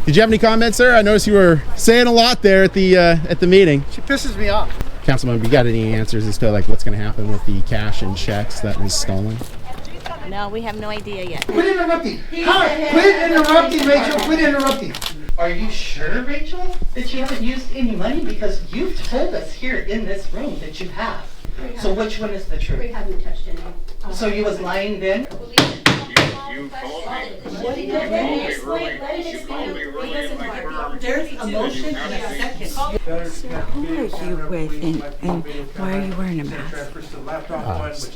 Did you have any comments, sir? I noticed you were saying a lot there at the meeting. She pisses me off. Councilman, you got any answers as to like what's going to happen with the cash and checks that was stolen? No, we have no idea yet. Quit interrupting. Quit interrupting, Rachel. Quit interrupting. Are you sure, Rachel, that you haven't used any money? Because you've told us here in this room that you have. So which one is the truth? We haven't touched any. So you was lying then? You called me. Let him explain. There's a motion and a second. So who are you with and why are you wearing a mask?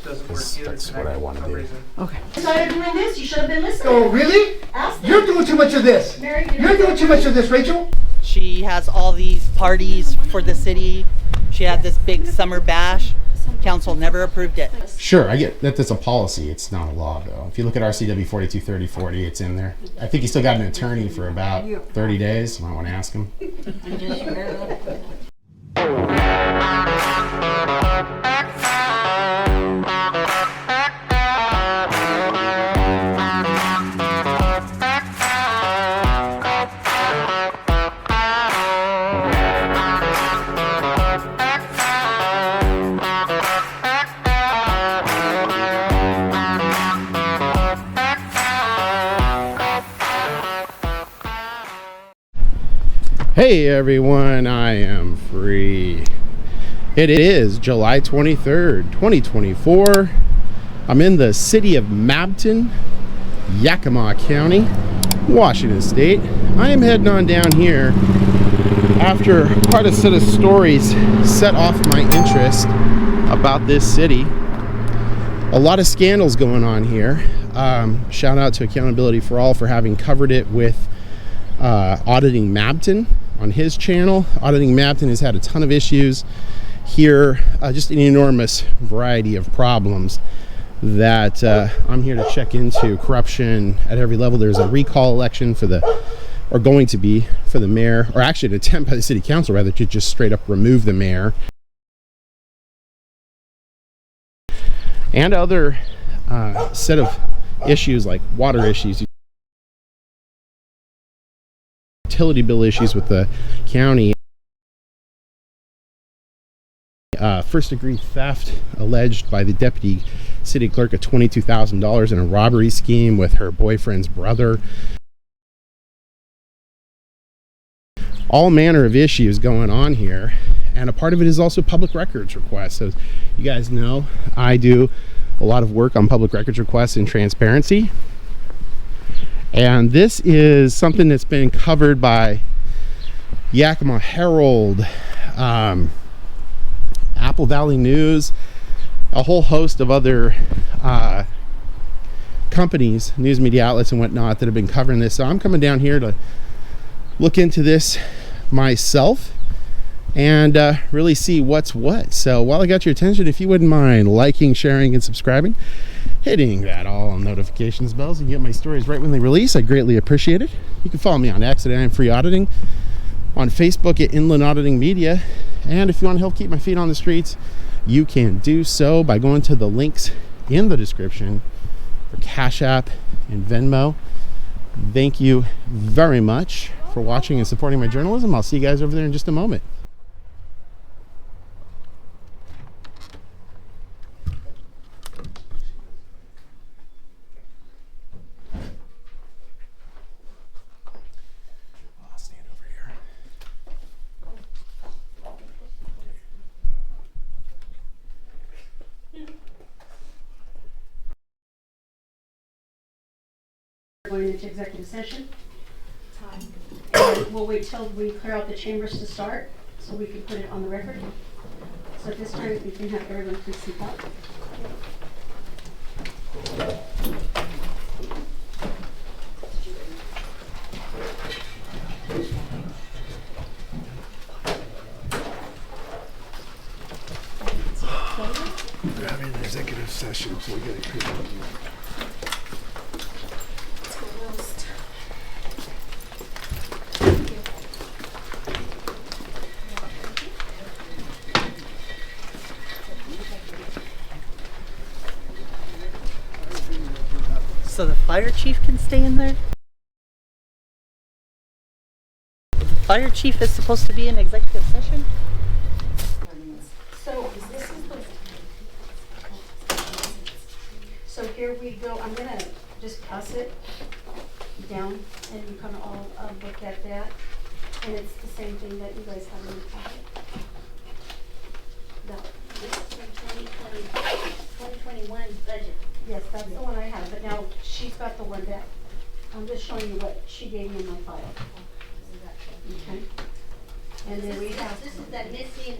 That's what I want to do. Okay. Started doing this, you should have been listening. Oh, really? Ask them. You're doing too much of this. Mary, You're doing too much of this, Rachel. She has all these parties for the city. She had this big summer bash. Council never approved it. Sure, I get that that's a policy. It's not a law, though. If you look at RCW 423040, it's in there. I think you still got an attorney for about 30 days. You might want to ask him. Hey everyone, I am free. It is July 23rd, 2024. I'm in the city of Mabton, Yakima County, Washington State. I am heading on down here after quite a set of stories set off my interest about this city. A lot of scandals going on here. Shout out to Accountability for All for having covered it with Auditing Mabton on his channel. Auditing Mabton has had a ton of issues here, just an enormous variety of problems that I'm here to check into. Corruption at every level. There's a recall election for going to be for the mayor, or actually an attempt by the city council rather to just straight up remove the mayor. And other set of issues like water issues, utility bill issues with the county, first degree theft alleged by the deputy city clerk of $22,000 in a robbery scheme with her boyfriend's brother. All manner of issues going on here, and a part of it is also public records requests. So you guys know I do a lot of work on public records requests and transparency. And this is something that's been covered by Yakima Herald, Apple Valley News, a whole host of other companies, news media outlets and whatnot that have been covering this. So I'm coming down here to look into this myself and really see what's what. So while I got your attention, if you wouldn't mind liking, sharing, and subscribing, hitting that all notifications bells, and get my stories right when they release, I greatly appreciate it. You can follow me on X at I.A.M Free Auditing, on Facebook at Inland Auditing Media, and if you want to help keep my feet on the streets, you can do so by going to the links in the description for Cash App and Venmo. Thank you very much for watching and supporting my journalism. I'll see you guys over there in just a moment. Going into executive session. And we'll wait till we clear out the chambers to start, so we can put it on the record. So at this time, we can have everyone please seat up. We're having an executive session, so we gotta clear it. So the fire chief can stay in there? fire chief is supposed to be in executive session? So this is the. So here we go. I'm gonna just pass it down, and you kind of all look at that, and it's the same thing that you guys have in the packet. This is from 2021 budget. Yes, that's the one I have, but now she's got the one that, I'm just showing you what she gave me in my file. Okay. And then we have. This is that missing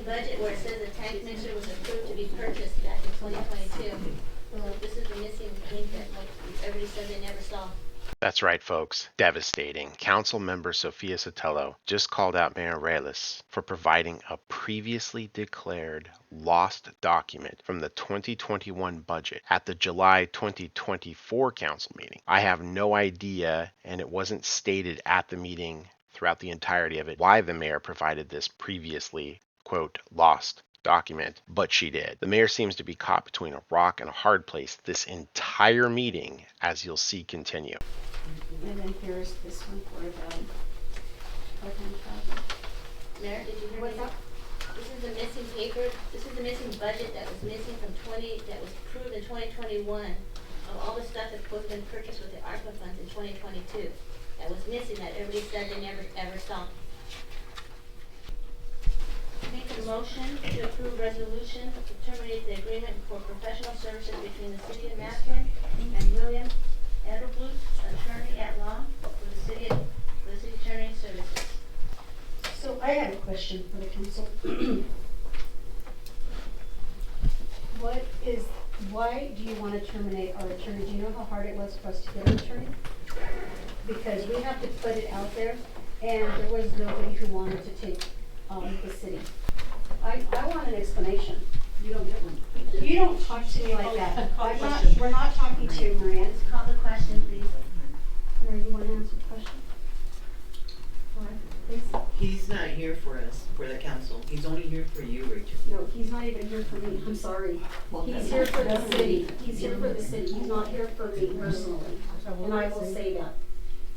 budget where it says the tank mixer was approved to be purchased back in 2022. This is the missing link that everybody said they never saw. That's right, folks. Devastating. Council member Sophia Sotelo just called out Mayor Ruelas for providing a previously declared lost document from the 2021 budget at the July 2024 council meeting. I have no idea, and it wasn't stated at the meeting throughout the entirety of it, why the mayor provided this previously, quote, lost document, but she did. The mayor seems to be caught between a rock and a hard place this entire meeting, as you'll see continue. And then here's this one for the. Mayor, did you hear me? This is the missing paper. This is the missing budget that was missing from that was approved in 2021 of all the stuff that was been purchased with the ARPA funds in 2022. That was missing that everybody said they never ever saw. Make a motion to approve resolution to terminate the agreement for professional services between the city of Mabton and William Edelblut, attorney at law for the city attorney services. So I have a question for the council. Why do you want to terminate our attorney? Do you know how hard it was for us to get an attorney? Because we have to put it out there, and there was nobody who wanted to take the city. I want an explanation. You don't get one. You don't talk to me like that. We're not talking to you, Maria. Call the question, please. Mary, you want to answer the question? Please. He's not here for us, for the council. He's only here for you, Rachel. No, he's not even here for me. I'm sorry. He's here for the city. He's here for the city. He's not here for me personally. And I will say that.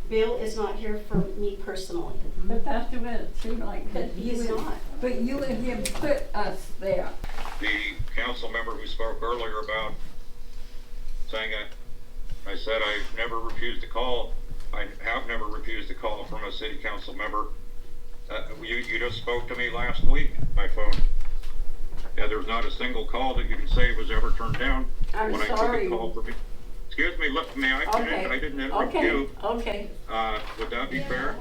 Bill is not here for me personally. But that's the way it seemed like. But he's not. But you and him put us there. The council member who spoke earlier about saying I said I've never refused a call. I have never refused a call from a city council member. You just spoke to me last week by phone. Yeah, there's not a single call that you can say was ever turned down. I'm when sorry. I took a call from you. Excuse me, look, may I finish? Okay. I didn't interrupt you. Okay. Would that be fair?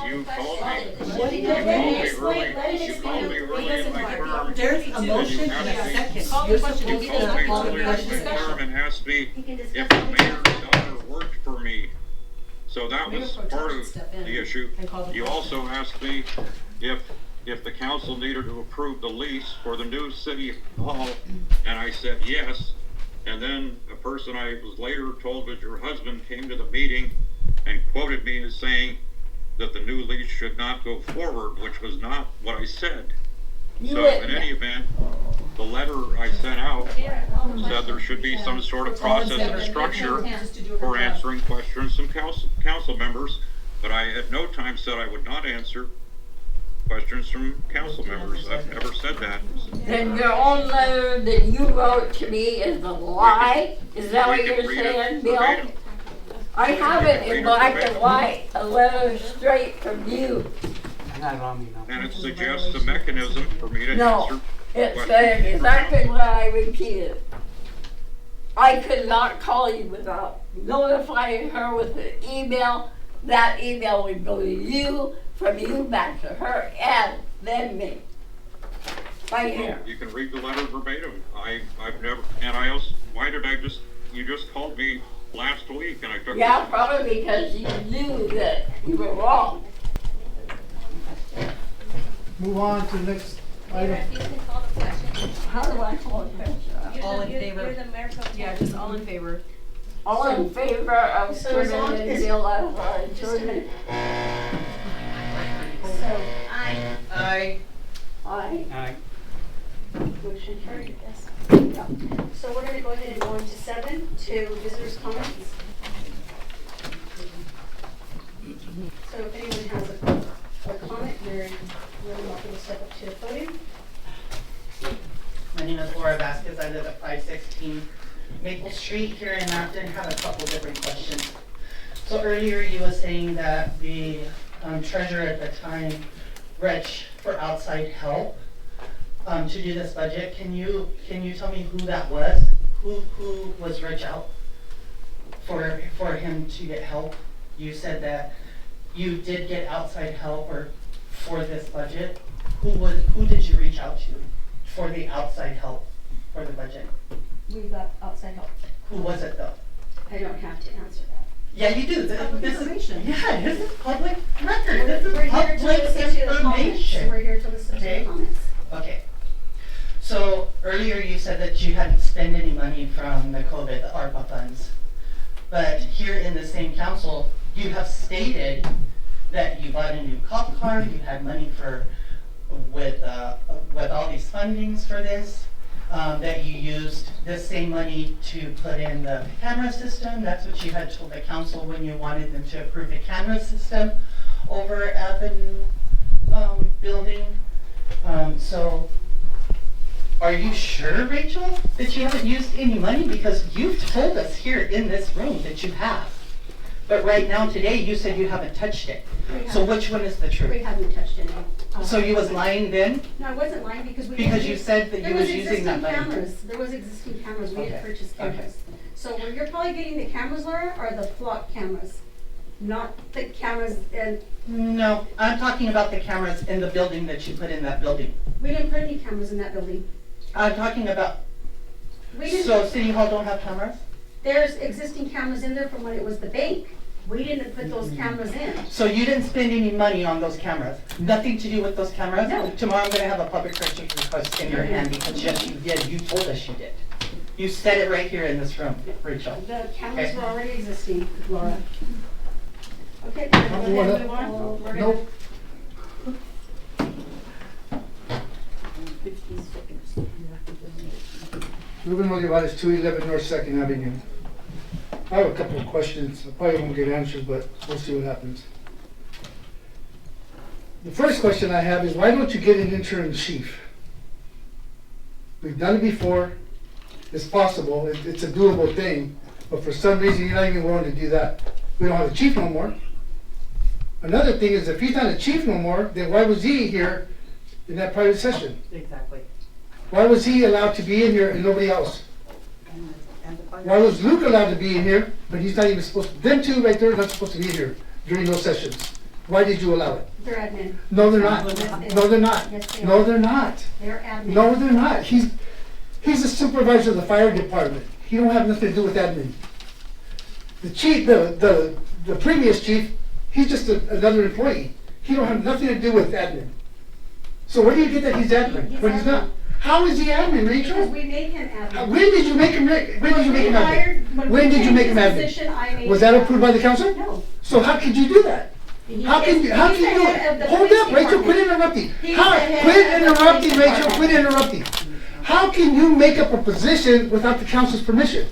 You called me. What You called me early. You called me early in my term. There's a motion and a second. You're supposed to You called me earlier in my term and asked me if the mayor's daughter worked for me. So that was part of the issue. You also asked me if the council needed to approve the lease for the new city hall, and I said yes. And then a person I was later told was your husband came to the meeting and quoted me as saying that the new lease should not go forward, which was not what I said. So in any event, the letter I sent out said there should be some sort of process and structure for answering questions from council members, but I at no time said I would not answer questions from council members. I've never said that. Then your own letter that you wrote to me is a lie? Is that what you're saying, Bill? I have it in black and white, a letter straight from you. And it suggests a mechanism for me to No, answer it questions. said exactly what I repeated. I could not call you without notifying her with an email. That email would go to you, from you back to her, and then me. Right here. You can read the letter verbatim. I've never, and I also, why did you just called me last week and I took Yeah, probably because you knew that you were wrong. Move on to the next item. If you can call the question. How do I call it? All in favor. You're the mayor pro tem. Yeah, just all in favor. All in favor of So as long terminating as- Bill as our Just a attorney? minute. So, Aye. Aye. motion carried, yes. Yeah. So we're gonna go ahead and go into 7, to visitors' comments. name is Laura Vasquez. I live at 516 Maple Street here in Mabton. Have a couple different questions. So earlier you were saying that the treasurer at the time reached for outside help to do this budget. Can you tell me who that was? Who was reached out for him to get help? You said that you did get outside help or for this budget. Who did you reach out to for the outside help for the budget? We got outside help. Who was it though? I don't have to answer that. Yeah, you do. Public This is, information. yeah, this is public record. This is We're here to public listen to the comments. information. We're here to listen to Okay. the comments. Okay. So earlier you said that you hadn't spent any money from the COVID, the ARPA funds. But here in the same council, you have stated that you bought a new cop car, you had money for, with all these fundings for this, that you used this same money to put in the camera system. That's what you had told the council when you wanted them to approve the camera system over at the new building. So are you sure, Rachel, that you haven't used any money? Because you've told us here in this room that you have. But right now, today, you said you haven't touched it. So which one is the We truth? haven't touched any. So you was lying then? No, I wasn't lying because we. Because you said that you was using that money. There was existing cameras, we Okay. had purchased Okay. cameras. So where you're probably getting the cameras, Laura, are the flock cameras, not the cameras, and No, I'm talking about the cameras in the building that you put in that building. we didn't put any cameras in that building. I'm talking about, We didn't. so City Hall don't have cameras? There's existing cameras in there from when it was the bank. We didn't put those cameras in. So you didn't spend any money on those cameras? Nothing to do with those cameras? No. Tomorrow I'm gonna have a public records request in your hand because yes, you did. You told us you did. You said it right here in this room, Rachel. The cameras Okay. were already existing, Laura. Okay, we're gonna go ahead and move on. We're gonna- Nope. 15 seconds. Ruben Olivares, 211 North Second Avenue. I have a couple of questions. I probably won't get answers, but we'll see what happens. The first question I have is, why don't you get an interim chief? We've done it before. It's possible. It's a doable thing. But for some reason, you're not even willing to do that. We don't have a chief no more. Another thing is, if he's not a chief no more, then why was he here in that private session? Exactly. Why was he allowed to be in here and nobody else? Why was Luke allowed to be in here, but he's not even supposed to? Them two right there are not supposed to be here during those sessions. Why did you allow it? They're admin. No, they're not. No, they're not. Yes, they No, are. they're not. They're admin. No, they're not. He's the supervisor of the fire department. He don't have nothing to do with admin. The chief, the previous chief, he's just another employee. He don't have nothing to do with admin. So where do you get that he's admin? He's When he's not. admin. How is he admin, Because Rachel? we made him admin. When did you make him? When did you make him admin? When did you make him admin? Was that approved by the council? No. So how could you do that? How can you? How can you? Hold up, Rachel. Quit interrupting. Quit interrupting, Rachel. Quit interrupting. How can you make up a position without the council's permission?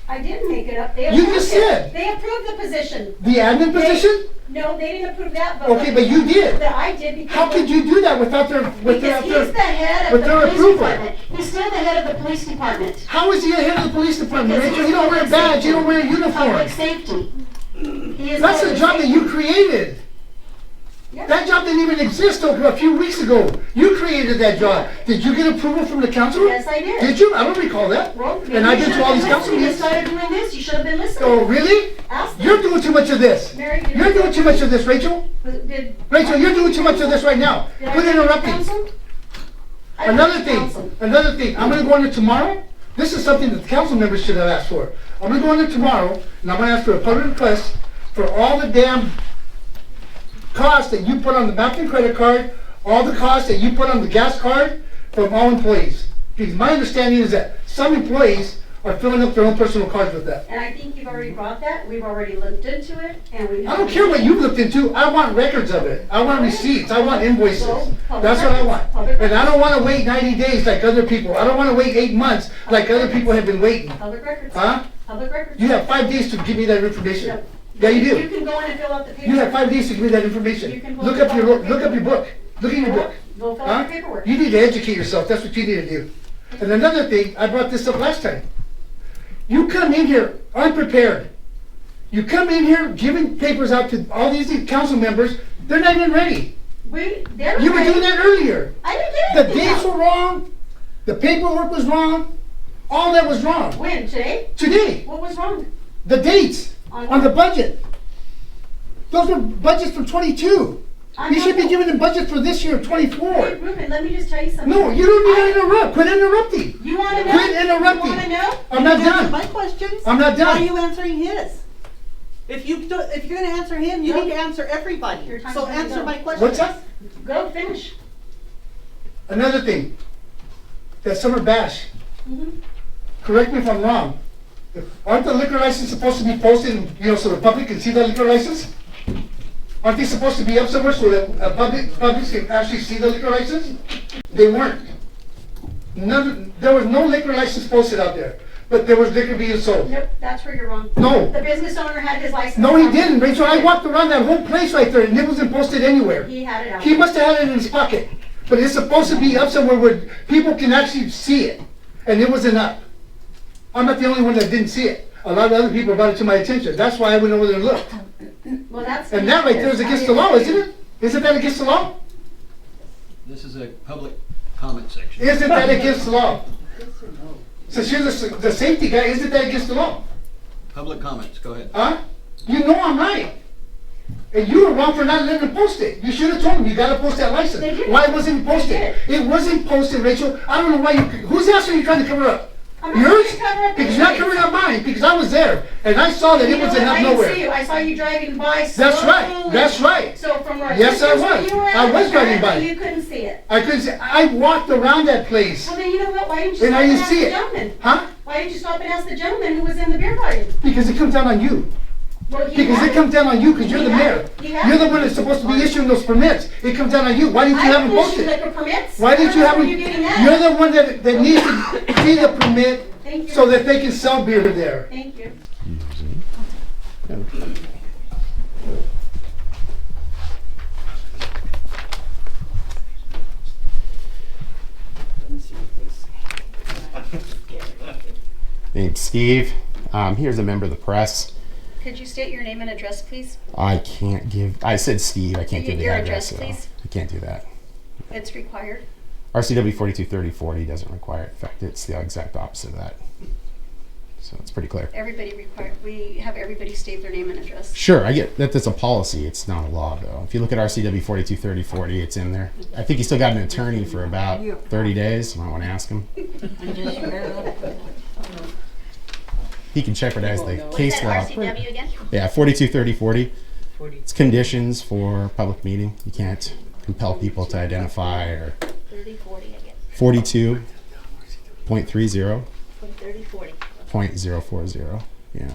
I didn't make it up. They You approved just it. said. They approved the position. The admin position? No, they didn't approve that, but. Okay, but you did. That I did because. How could you do that without their Because he's the head of with the their police approval? department. He's still the head of the police department. How is he the head of the police department, Because Rachel? You don't wear a he's badge. You don't wear a Public uniform. safety. He is That's a public job that safety. you created. Yeah. That job didn't even exist till a few weeks ago. You created that job. Did you get approval from the council? Yes, I did. Did you? I don't recall that. Well, And I've been to all these council You meetings. started doing this, you should have been listening. Oh, really? Ask them. You're doing too much of this. Mary, did You're I- doing too much of this, Rachel. Did- Rachel, you're doing too much of this right now. Did I Quit go to interrupting. council? I went Another to thing, council. another thing. I'm gonna go in there tomorrow. This is something that the council members should have asked for. I'm gonna go in there tomorrow and I'm gonna ask for a public request for all the damn costs that you put on the Mabton credit card, all the costs that you put on the gas card from all employees. Because my understanding is that some employees are filling up their own personal cards with that. And I think you've already brought that, we've already looked into it, and we. I don't care what you've looked into. I want records of it. I want receipts. I want invoices. That's what I want. And I don't want to wait 90 days like other people. I don't want to wait 8 months like other people have been waiting. Public records. Huh? Public records. You have 5 days to give me that information. No. Yeah, you You do. can go in and fill out the paperwork. You have 5 days to give me that You information. can Look pull up your out the book. Look up your book. Look in your book. Go fill Huh? out the paperwork. You need to educate yourself. That's what you need to do. And another thing, I brought this up last time. You come in here unprepared. You come in here giving papers out to all these council members, they're not even ready. They're You were ready. doing that earlier. I didn't get The anything dates out. were wrong, the paperwork was wrong, all that was wrong. When, today? Today, What was wrong? the dates On on the what? budget. Those were budgets for 22. I'm You not should be the- giving the budget for this year, 24. Hey, Ruben, let me just tell you something. No, you don't need to interrupt. Quit interrupting. You wanna know? Quit interrupting. You wanna know? I'm not Answer my done. questions. I'm not Why are done. you answering his? If you're gonna answer him, you No. need to answer everybody. Your time's So gonna answer go. my questions. What's that? Go finish. Another thing, that summer bash. Mhm. Correct me if I'm wrong. Aren't the liquor licenses supposed to be posted, so the public can see the liquor license? Aren't they supposed to be up somewhere so that public can actually see the liquor license? They weren't. There was no liquor license posted out there, but there was liquor being sold. Nope, that's where you're wrong. No. The business owner had his license. No, he on. didn't, Rachel. I walked around that whole place right there and it wasn't posted anywhere. He had it out. He must have had it in his pocket, but it's supposed to be up somewhere where people can actually see it, and it wasn't up. I'm not the only one that didn't see it. A lot of other people brought it to my attention. That's why I went over there and looked. Well, that's. And that right there is against the law, isn't it? Isn't that against the law? This is a public comment section. Isn't that against the law? Since you're the safety guy, isn't that against the law? Public comments, go ahead. Huh? You know I'm right. And you were wrong for not letting them post it. You should have told them you gotta post that license. They didn't. Why wasn't it posted? They It wasn't posted, Rachel. I don't know why whose ass are you trying to cover up? I'm not Yours? trying to cover up Because you're not anybody's. covering up mine, because I was there, and I saw that You it know wasn't what? up I didn't see nowhere. you. I saw you driving by. That's right, slowly. that's right. So from where Yes, I distance where was. you were I at, was driving by. apparently you couldn't see it. I couldn't say, I walked around that place, Well, then you know what? Why didn't you and stop I and didn't ask see the it. gentleman? Huh? Why didn't you stop and ask the gentleman who was in the beer garden? Because it comes down on you. Well, he Because had it comes down on you, because you're the He had mayor. it. He had You're the it. one that's supposed to be issuing those permits. It comes down on you. Why didn't you have them I didn't issue posted? liquor permits. Why didn't you have Where them? are you getting that? You're the one that needs to see the permit Thank you. so that they can sell beer there. Thank you. Name's Steve. Here's a member of the press. Could you state your name and address, please? I can't give. I said Steve. I can't give the Your address. address, So please. I can't do that. It's required. RCW 423040 doesn't require it. In fact, it's the exact opposite of that. So it's pretty clear. Everybody required. We have everybody state their name and address. Sure, I get that. That's a policy. It's not a law, though. If you look at RCW 423040, it's in there. I think you still got an attorney for about 30 days. You might want to ask him. He can jeopardize the case law. What's that RCW again? Yeah, 423040. It's conditions for public meeting. You can't compel people to identify or 3040 again. 42.30. 3040. 0.040. Yeah.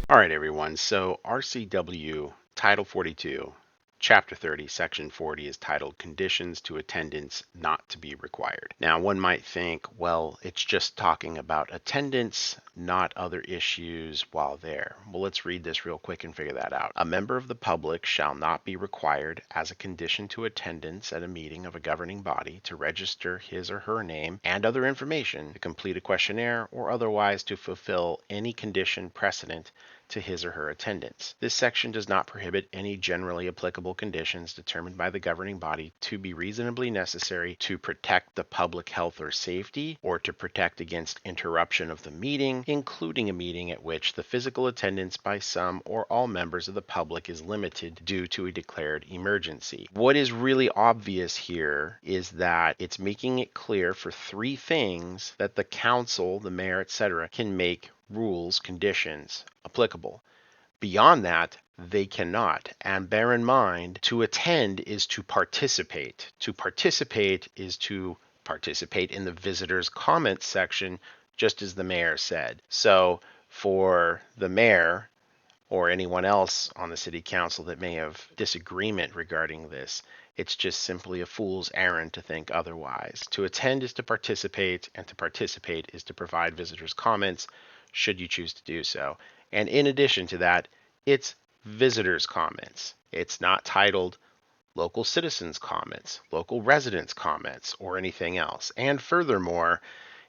All right, everyone. So RCW Title 42, Chapter 30, Section 40 is titled Conditions to Attendance Not to be Required. Now, one might think, well, it's just talking about attendance, not other issues while there. Well, let's read this real quick and figure that out. A member of the public shall not be required as a condition to attendance at a meeting of a governing body to register his or her name and other information, to complete a questionnaire, or otherwise to fulfill any condition precedent to his or her attendance. This section does not prohibit any generally applicable conditions determined by the governing body to be reasonably necessary to protect the public health or safety, or to protect against interruption of the meeting, including a meeting at which the physical attendance by some or all members of the public is limited due to a declared emergency. What is really obvious here is that it's making it clear for three things that the council, the mayor, etc., can make rules, conditions applicable. Beyond that, they cannot. And bear in mind, to attend is to participate. To participate is to participate in the visitors' comments section, just as the mayor said. So for the mayor or anyone else on the city council that may have disagreement regarding this, it's just simply a fool's errand to think otherwise. To attend is to participate, and to participate is to provide visitors' comments, should you choose to do so. And in addition to that, it's visitors' comments. It's not titled local citizens' comments, local residents' comments, or anything else. And furthermore,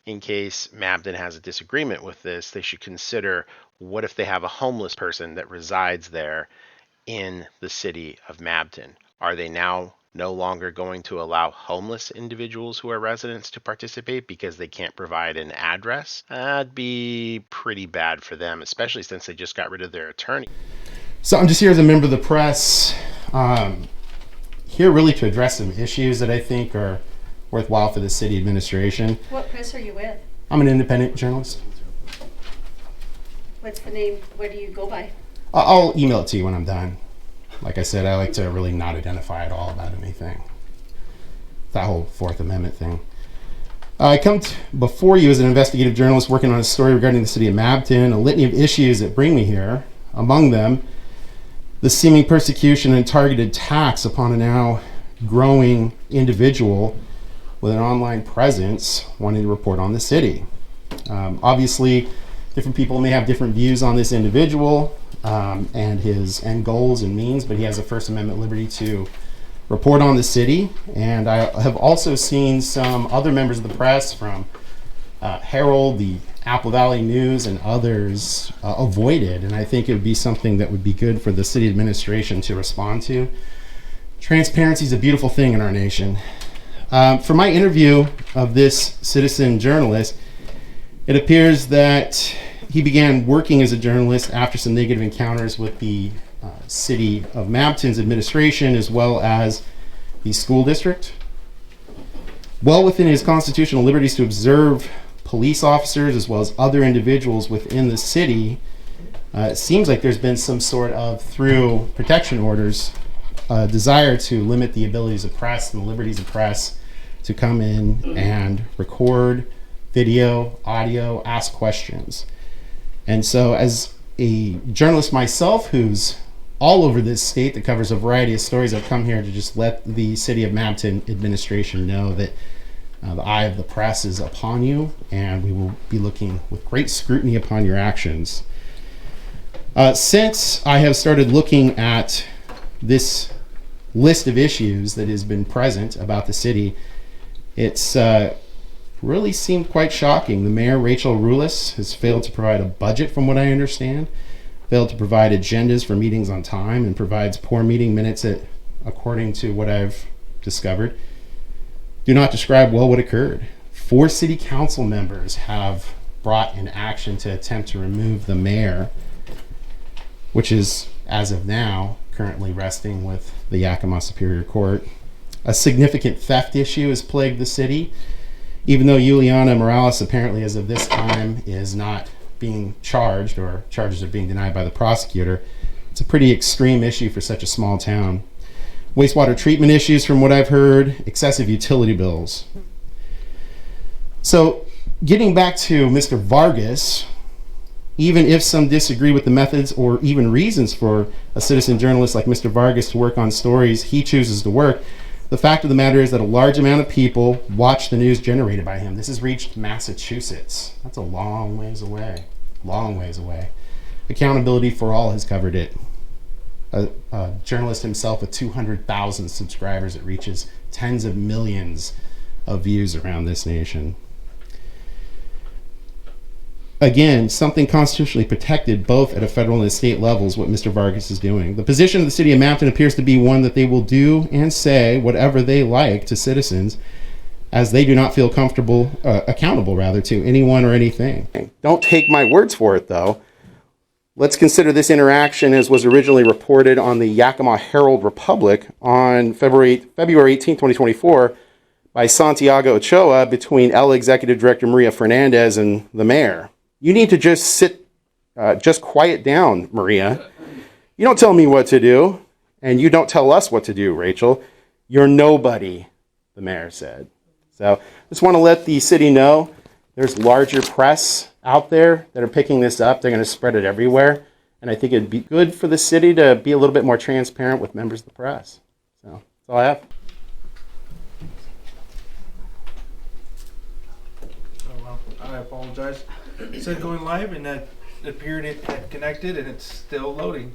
in case Mabton has a disagreement with this, they should consider what if they have a homeless person that resides there in the city of Mabton? Are they now no longer going to allow homeless individuals who are residents to participate because they can't provide an address? That'd be pretty bad for them, especially since they just got rid of their attorney. So I'm just here as a member of the press, here really to address some issues that I think are worthwhile for the city administration. What press are you with? I'm an independent journalist. What's the name? What do you go by? I'll email it to you when I'm done. Like I said, I like to really not identify at all about anything. That whole Fourth Amendment thing. I come before you as an investigative journalist working on a story regarding the city of Mabton, a litany of issues that bring me here. Among them, the seeming persecution and targeted attacks upon a now growing individual with an online presence wanting to report on the city. Obviously, different people may have different views on this individual and his end goals and means, but he has a First Amendment liberty to report on the city. And I have also seen some other members of the press from Herald, the Apple Valley News, and others avoided. And I think it would be something that would be good for the city administration to respond to. Transparency is a beautiful thing in our nation. For my interview of this citizen journalist, it appears that he began working as a journalist after some negative encounters with the city of Mabton's administration as well as the school district. Well within his constitutional liberties to observe police officers as well as other individuals within the city, it seems like there's been some sort of, through protection orders, desire to limit the abilities of press and the liberties of press to come in and record video, audio, ask questions. And so as a journalist myself who's all over this state that covers a variety of stories, I've come here to just let the city of Mabton administration know that the eye of the press is upon you, and we will be looking with great scrutiny upon your actions. Since I have started looking at this list of issues that has been present about the city, it's really seemed quite shocking. The mayor, Rachel Ruelas, has failed to provide a budget from what I understand, failed to provide agendas for meetings on time, and provides poor meeting minutes that, according to what I've discovered, do not describe well what occurred. 4 city council members have brought in action to attempt to remove the mayor, which is, as of now, currently resting with the Yakima Superior Court. A significant theft issue has plagued the city, even though Yuliana Morales apparently, as of this time, is not being charged, or charges are being denied by the prosecutor. It's a pretty extreme issue for such a small town. Wastewater treatment issues, from what I've heard, excessive utility bills. So, getting back to Mr. Vargas, even if some disagree with the methods or even reasons for a citizen journalist like Mr. Vargas to work on stories he chooses to work, the fact of the matter is that a large amount of people watch the news generated by him. This has reached Massachusetts. That's a long ways away. Long ways away. Accountability for All has covered it. A journalist himself with 200,000 subscribers, it reaches tens of millions of views around this nation. Again, something constitutionally protected both at a federal and a state level is what Mr. Vargas is doing. The position of the city of Mabton appears to be one that they will do and say whatever they like to citizens, as they do not feel comfortable, accountable rather, to anyone or anything. Don't take my words for it, though. Let's consider this interaction as was originally reported on the Yakima Herald Republic on February 18, 2024, by Santiago Ochoa between L Executive Director Maria Fernandez and the mayor. You need to just quiet down, Maria. You don't tell me what to do, and you don't tell us what to do, Rachel. You're nobody, the mayor said. So just want to let the city know there's larger press out there that are picking this up. They're going to spread it everywhere. And I think it'd be good for the city to be a little bit more transparent with members of the press. So that's all I have. Oh, well, I apologize. It said going live, and that appeared it had connected, and it's still loading.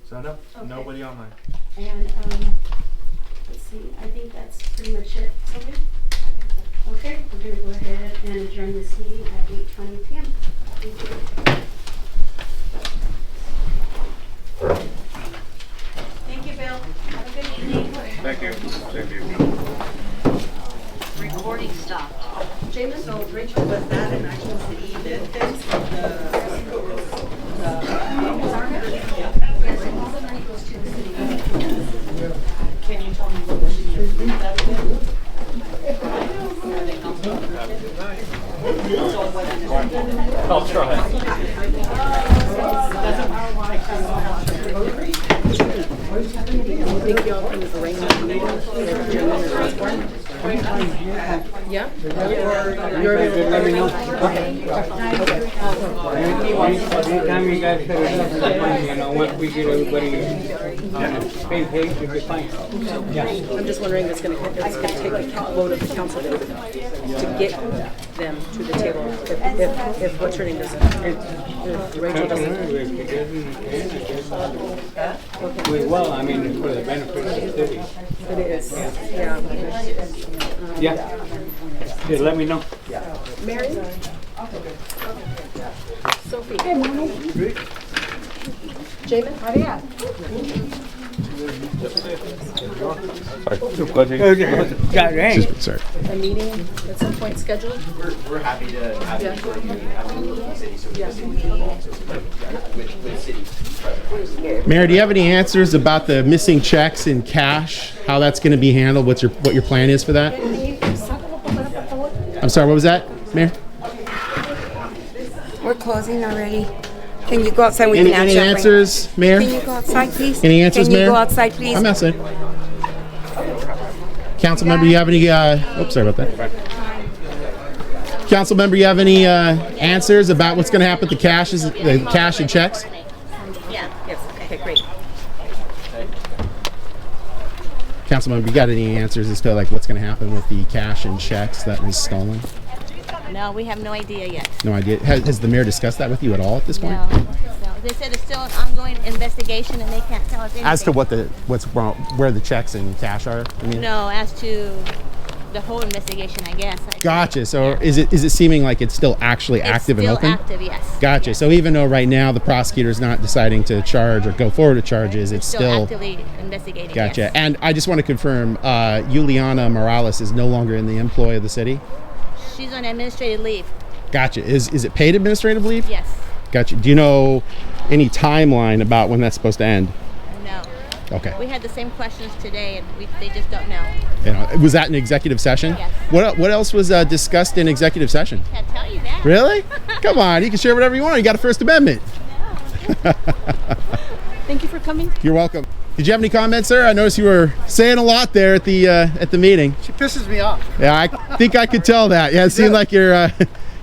So no, Okay. Nobody online. And let's see, I think that's pretty much it. Okay? Okay, we're gonna go ahead and adjourn this meeting at 8:20 p.m. Thank you. Thank you, Bill. Have a good evening. Thank you. Thank you. Recording stopped. James? So Rachel, was that an actual city bid fix? Yes, and all the money goes to the city. Can you tell me what was the that bid? I'll try. Thank you all for the arrangement meeting. Yeah? Let me know. Anytime you guys set it up, you know, once we get everybody on the same page, it'll be fine. Yes. I'm just wondering, it's gonna take a vote of the council to get them to the table. If what's her name doesn't, if Rachel doesn't. We will, I mean, it's for the benefit of the city. It is, yeah. Yeah. Just let me know. Mary? Sophie? Jamin? Maria? Sorry. A meeting at some point scheduled? We're happy to have you for a meeting with the city, so we can be involved with city. Mayor, do you have any answers about the missing checks and cash? How that's going to be handled? What your plan is for that? I'm sorry. What was that, Mayor? We're closing already. Can you go outside? We Any can answer. answers, Mayor? Can you go outside, please? Any answers, Can you Mayor? go outside, please? I'm outside. Council member, you have any? Oops, sorry about that. Council member, you have any answers about what's going to happen with the cash and checks? Yeah. Yes, okay, great. Council member, you got any answers as to like what's going to happen with the cash and checks that was stolen? No, we have no idea yet. No idea. Has the mayor discussed that with you at all at this point? No. They said it's still an ongoing investigation and they can't tell us anything. As to what's wrong, where the checks and cash are? I mean, No, as to the whole investigation, I guess. Gotcha. So is it seeming like it's still actually active and open? It's still active, yes. Gotcha. Yes. So even though right now the prosecutor's not deciding to charge or go forward with charges, it's still actively investigating. Gotcha. Yes. And I just want to confirm, Yuliana Morales is no longer in the employ of the city? She's on administrative leave. Gotcha. Is it paid administrative leave? Yes. Gotcha. Do you know any timeline about when that's supposed to end? No. Okay. We had the same questions today and they just don't know. Was that an executive session? Yes. What else was discussed in executive session? Can't tell you that. Really? Come on, you can share whatever you want. You got a First Amendment. Thank you for coming. You're welcome. Did you have any comments, sir? I noticed you were saying a lot there at the meeting. She pisses me off. Yeah, I think I could tell that. Yeah, it seemed like you're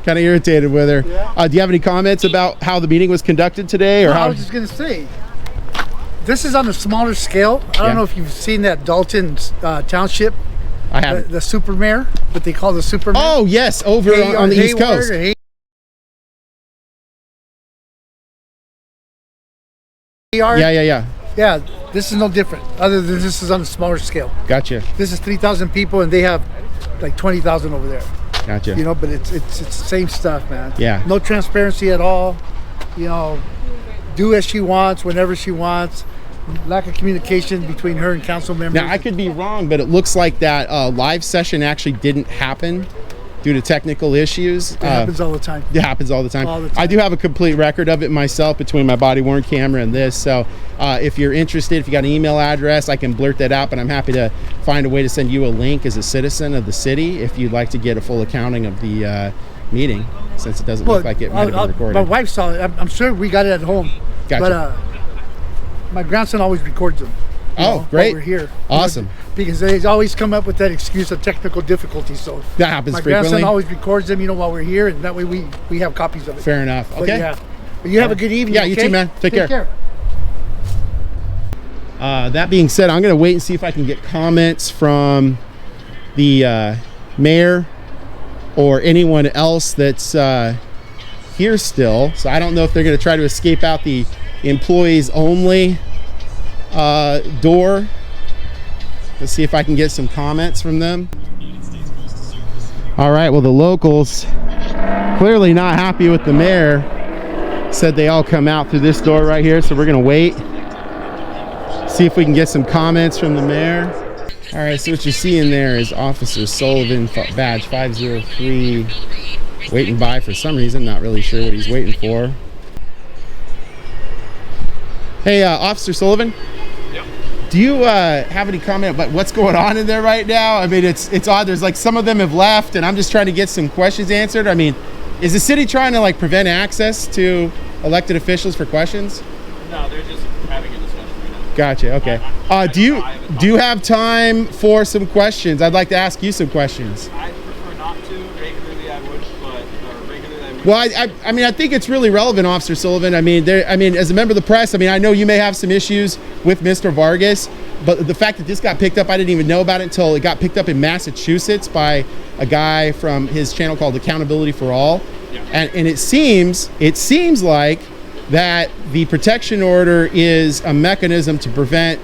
kind of irritated with her. Yeah. Do you have any comments about how the meeting was conducted today, or No, how? I was just gonna say, this is on a smaller scale. I don't know if you've seen that Dalton Township. I haven't. The super mayor, what they call the super mayor. Oh yes, over on the East Coast. Yeah. Yeah, this is no different. Other than this is on a smaller scale. Gotcha. This is 3,000 people, and they have like 20,000 over there. Gotcha. You know, but it's the same stuff, man. Yeah. No transparency at all. You know, do as she wants, whenever she wants. Lack of communication between her and council members. Now I could be wrong, but it looks like that live session actually didn't happen due to technical issues. It happens all the time. It happens all the time. All the time. I do have a complete record of it myself between my body-worn camera and this. So if you're interested, if you got an email address, I can blurt that out, but I'm happy to find a way to send you a link as a citizen of the city if you'd like to get a full accounting of the meeting, since it doesn't look like it might have been recorded. My wife saw it. I'm sure we got it at home. Gotcha. But my grandson always records them. Oh, great. While we're here. Awesome. Because they always come up with that excuse of technical difficulties. So that happens my frequently. grandson always records them, while we're here, and that way we have copies of it. Fair enough. But Okay. yeah. But you have a good evening. Yeah, you okay? too, man. Take care. That being said, I'm going to wait and see if I can get comments from the mayor or anyone else that's here still. So I don't know if they're going to try to escape out the employees only door Let's see if I can get some comments from them. All right, well, the locals clearly not happy with the mayor. Said they all come out through this door right here, so we're gonna wait. See if we can get some comments from the mayor. All right, so what you're seeing there is Officer Sullivan, badge 503, waiting by for some reason. Not really sure what he's waiting for. Hey, Officer Sullivan. Yep. Do you have any comment about what's going on in there right now? I mean, it's odd. There's like some of them have left, and I'm just trying to get some questions answered. I mean, is the city trying to like prevent access to elected officials for questions? No, they're just having a discussion right now. Gotcha. Okay. Do you have time for some questions? I'd like to ask you some questions. I prefer not to. Regularly I would, but regularly I would. Well, I mean, I think it's really relevant, Officer Sullivan. I mean, as a member of the press, I mean, I know you may have some issues with Mr. Vargas, but the fact that this got picked up, I didn't even know about it until it got picked up in Massachusetts by a guy from his channel called Accountability for All. Yeah. And it seems like that the protection order is a mechanism to prevent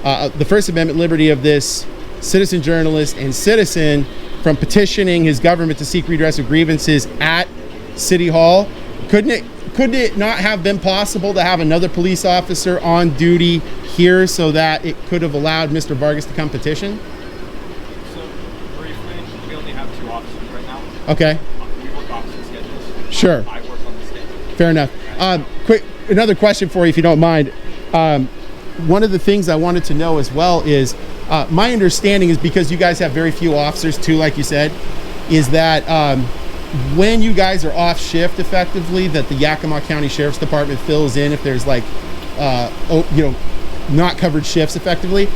the First Amendment liberty of this citizen journalist and citizen from petitioning his government to seek redress of grievances at City Hall. Couldn't it not have been possible to have another police officer on duty here so that it could have allowed Mr. Vargas to come petition? So briefly, we only have 2 officers right now. Okay. We work opposite schedules. Sure. I work on the schedule. Fair enough. Another question for you, if you don't mind. One of the things I wanted to know as well is, my understanding is, because you guys have very few officers too, like you said, is that when you guys are off shift effectively, that the Yakima County Sheriff's Department fills in if there's like, not covered shifts effectively.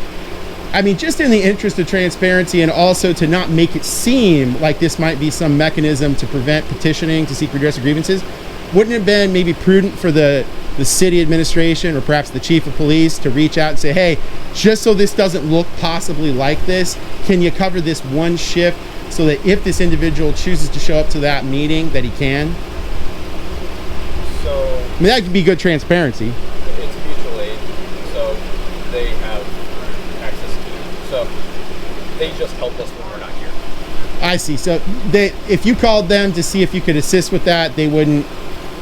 I mean, just in the interest of transparency and also to not make it seem like this might be some mechanism to prevent petitioning to seek redress of grievances, wouldn't it have been maybe prudent for the city administration or perhaps the chief of police to reach out and say, hey, just so this doesn't look possibly like this, can you cover this one shift so that if this individual chooses to show up to that meeting, that he can? So I mean, that could be good transparency. it's mutual aid, so they have access to. So they just help us when we're not here. I see. So if you called them to see if you could assist with that, they wouldn't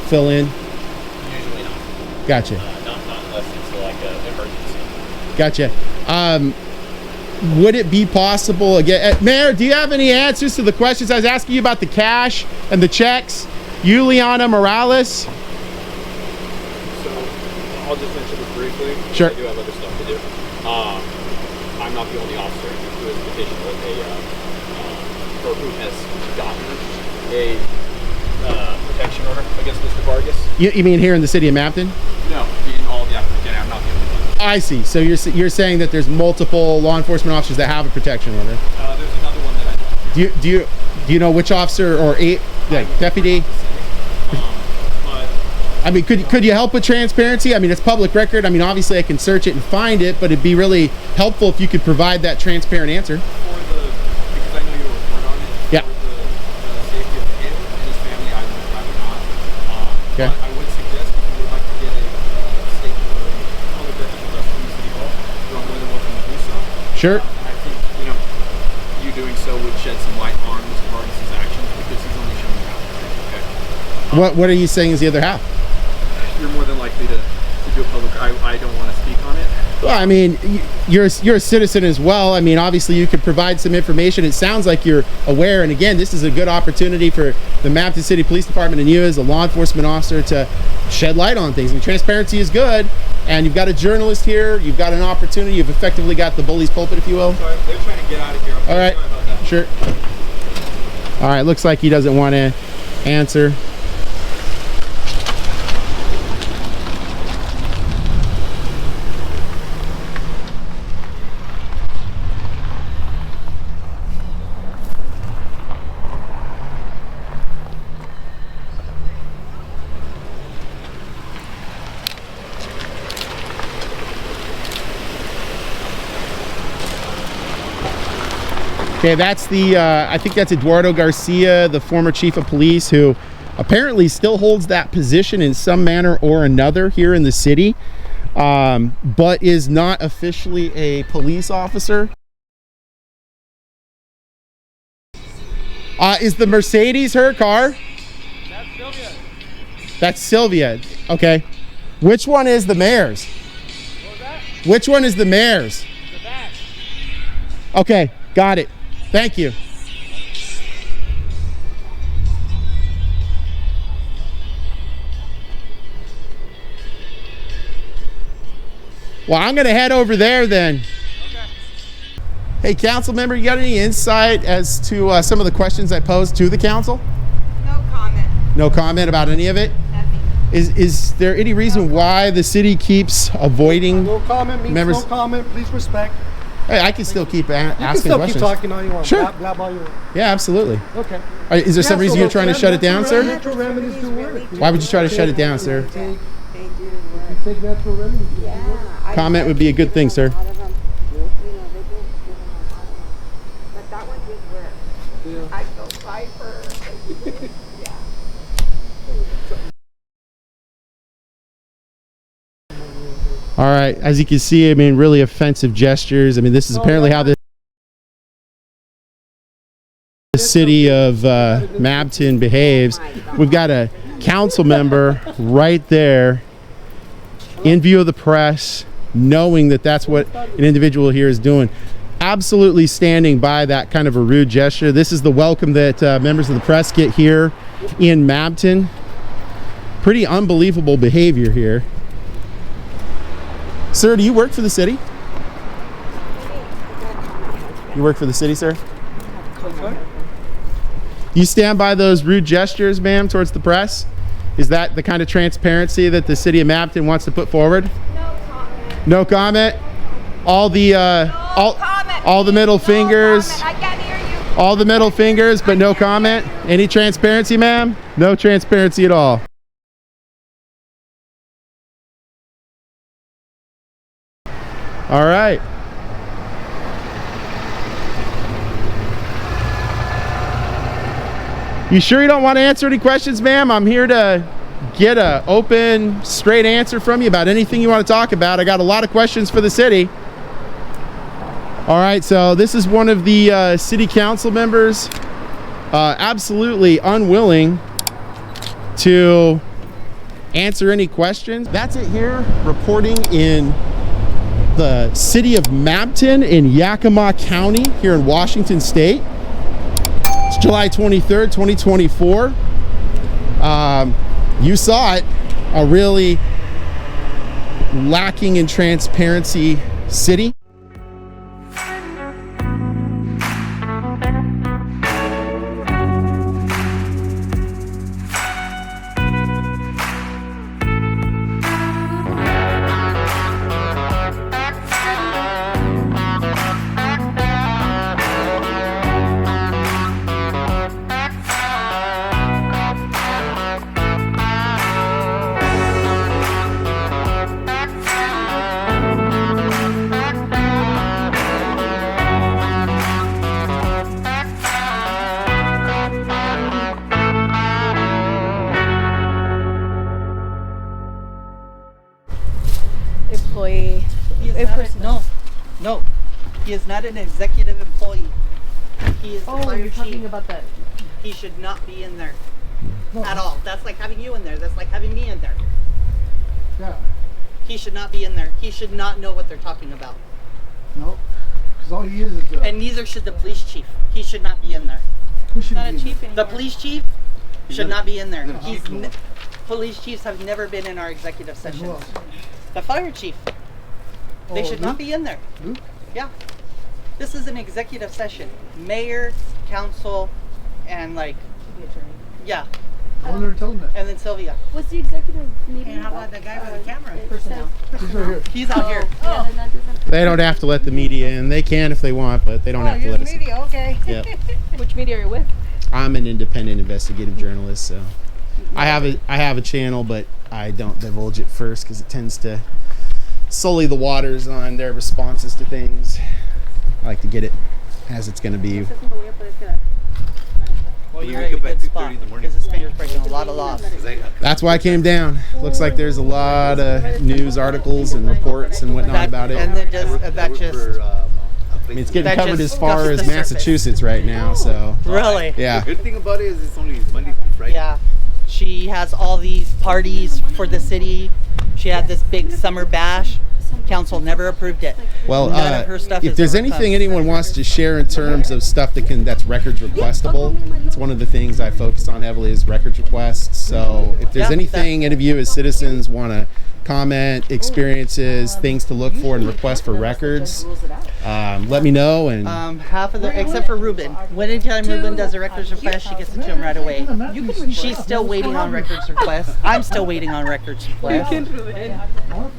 fill in? Usually not. Gotcha. Not unless it's like an emergency. Gotcha. Would it be possible, again, Mayor, do you have any answers to the questions I was asking you about the cash and the checks? Yuliana Morales? So I'll just mention this briefly. Sure. I do have other stuff to do. I'm not the only officer who has petitioned with or who has gotten a protection order against Mr. Vargas. You mean here in the city of Mabton? No, in all the applicants. I'm not the only one. I see. So you're saying that there's multiple law enforcement officers that have a protection order. There's another one that I know. Do you know which officer or deputy? But I mean, could you help with transparency? I mean, it's public record. I mean, obviously I can search it and find it, but it'd be really helpful if you could provide that transparent answer. because I know you report on it. Yeah. For the safety of him and his family, I would rather not. Okay. But I would suggest if you would like to get a statement or a public record request from the city hall, you're more than welcome to do so. Sure. I think you doing so would shed some light on Mr. Vargas' actions because he's only showing half. Okay. What are you saying is the other half? You're more than likely to do a public. I don't want to speak on it. Well, I mean, you're a citizen as well. I mean, obviously you could provide some information. It sounds like you're aware. And again, this is a good opportunity for the Mabton City Police Department and you as a law enforcement officer to shed light on things. I mean, transparency is good. And you've got a journalist here. You've got an opportunity. You've effectively got the bully's pulpit, if you will. Sorry, they're trying to get out of here. All right. Sorry about that. Sure. All right. Looks like he doesn't want to answer. Okay, that's I think that's Eduardo Garcia, the former chief of police, who apparently still holds that position in some manner or another here in the city, but is not officially a police officer. Is the Mercedes her car? That's Sylvia. That's Sylvia. Okay. Which one is the mayor's? What was that? Which one is the mayor's? The back. Okay, got it. Thank you. Well, I'm going to head over there then. Okay. Hey, council member, you got any insight as to some of the questions I posed to the council? No comment. No comment about any of it? Nothing. Is there any reason why the city keeps avoiding No comment means members? no comment. Please respect. Hey, I can still keep You can asking still questions. keep talking all you want. Sure. Blab all you want. Yeah, absolutely. Okay. Is there some reason you're trying to shut it down, sir? Natural remedies do work. Why would you try to shut it down, sir? You take natural remedies. Yeah. Comment would be a good thing, sir. But that one did work. I go fight for. All right, as you can see, I mean, really offensive gestures. I mean, this is apparently how the city of Mabton behaves. We've got a council member right there in view of the press, knowing that that's what an individual here is doing. Absolutely standing by that kind of a rude gesture. This is the welcome that members of the press get here in Mabton. Pretty unbelievable behavior here. Sir, do you work for the city? You work for the city, sir? You stand by those rude gestures, ma'am, towards the press? Is that the kind of transparency that the city of Mabton wants to put forward? No comment. No comment? All the all the middle fingers. I can't hear you. All the middle fingers, but no comment? Any transparency, ma'am? No transparency at all. All right. You sure you don't want to answer any questions, ma'am? I'm here to get a open, straight answer from you about anything you want to talk about. I got a lot of questions for the city. All right, so this is one of the city council members, absolutely unwilling to answer any questions. That's it here, reporting in the city of Mabton in Yakima County here in Washington State. It's July 23rd, 2024. You saw it, a really lacking in transparency city. Employee. No, he is not an executive employee. He is the fire you're talking chief. about that. He should not be in there at all. That's like having you in there. That's like having me in there. Yeah. He should not be in there. He should not know what they're talking about. No. Because all he is And neither should the police chief. He should not be in there. who should Not a be in chief there? anymore. The police chief should not be in there. Police chiefs have never been in our executive Who sessions. else? The fire chief. They Oh, should not Luke? be in there. Luke? Yeah. This is an executive session. Mayor, council, and like, yeah. I wanted to tell him that. And then Sylvia. What's the executive meeting? And how about the guy with the camera? Personnel. He's right here. He's out here. Yeah, then that doesn't. They don't have to let the media in. They can if they want, but they don't have to let us in. Okay. Yep. Which media are you with? I'm an independent investigative journalist, so I have a channel, but I don't divulge it first because it tends to sully the waters on their responses to things. I like to get it as it's going to be. Well, you're at a good spot because this finger's breaking a lot of laws. That's why I came down. Looks like there's a lot of news articles and reports and whatnot about it. And then just that just I mean, it's getting That covered just as far scuffs as the surface. Massachusetts right now, so. Really? Yeah. The good thing about it is it's only Monday through Friday. Yeah. She has all these parties for the city. She had this big summer bash. Council never approved it. Well, None of her stuff if is there's overcome. anything anyone wants to share in terms of stuff that's records requestable, it's one of the things I focus on heavily is records requests. So if there's anything any of you as citizens want to comment, experiences, things to look for and request for records, let me know. And Half of the, except for Ruben. Anytime Ruben does a records request, she gets it to him right away. She's still waiting on records requests. I'm still waiting on records requests.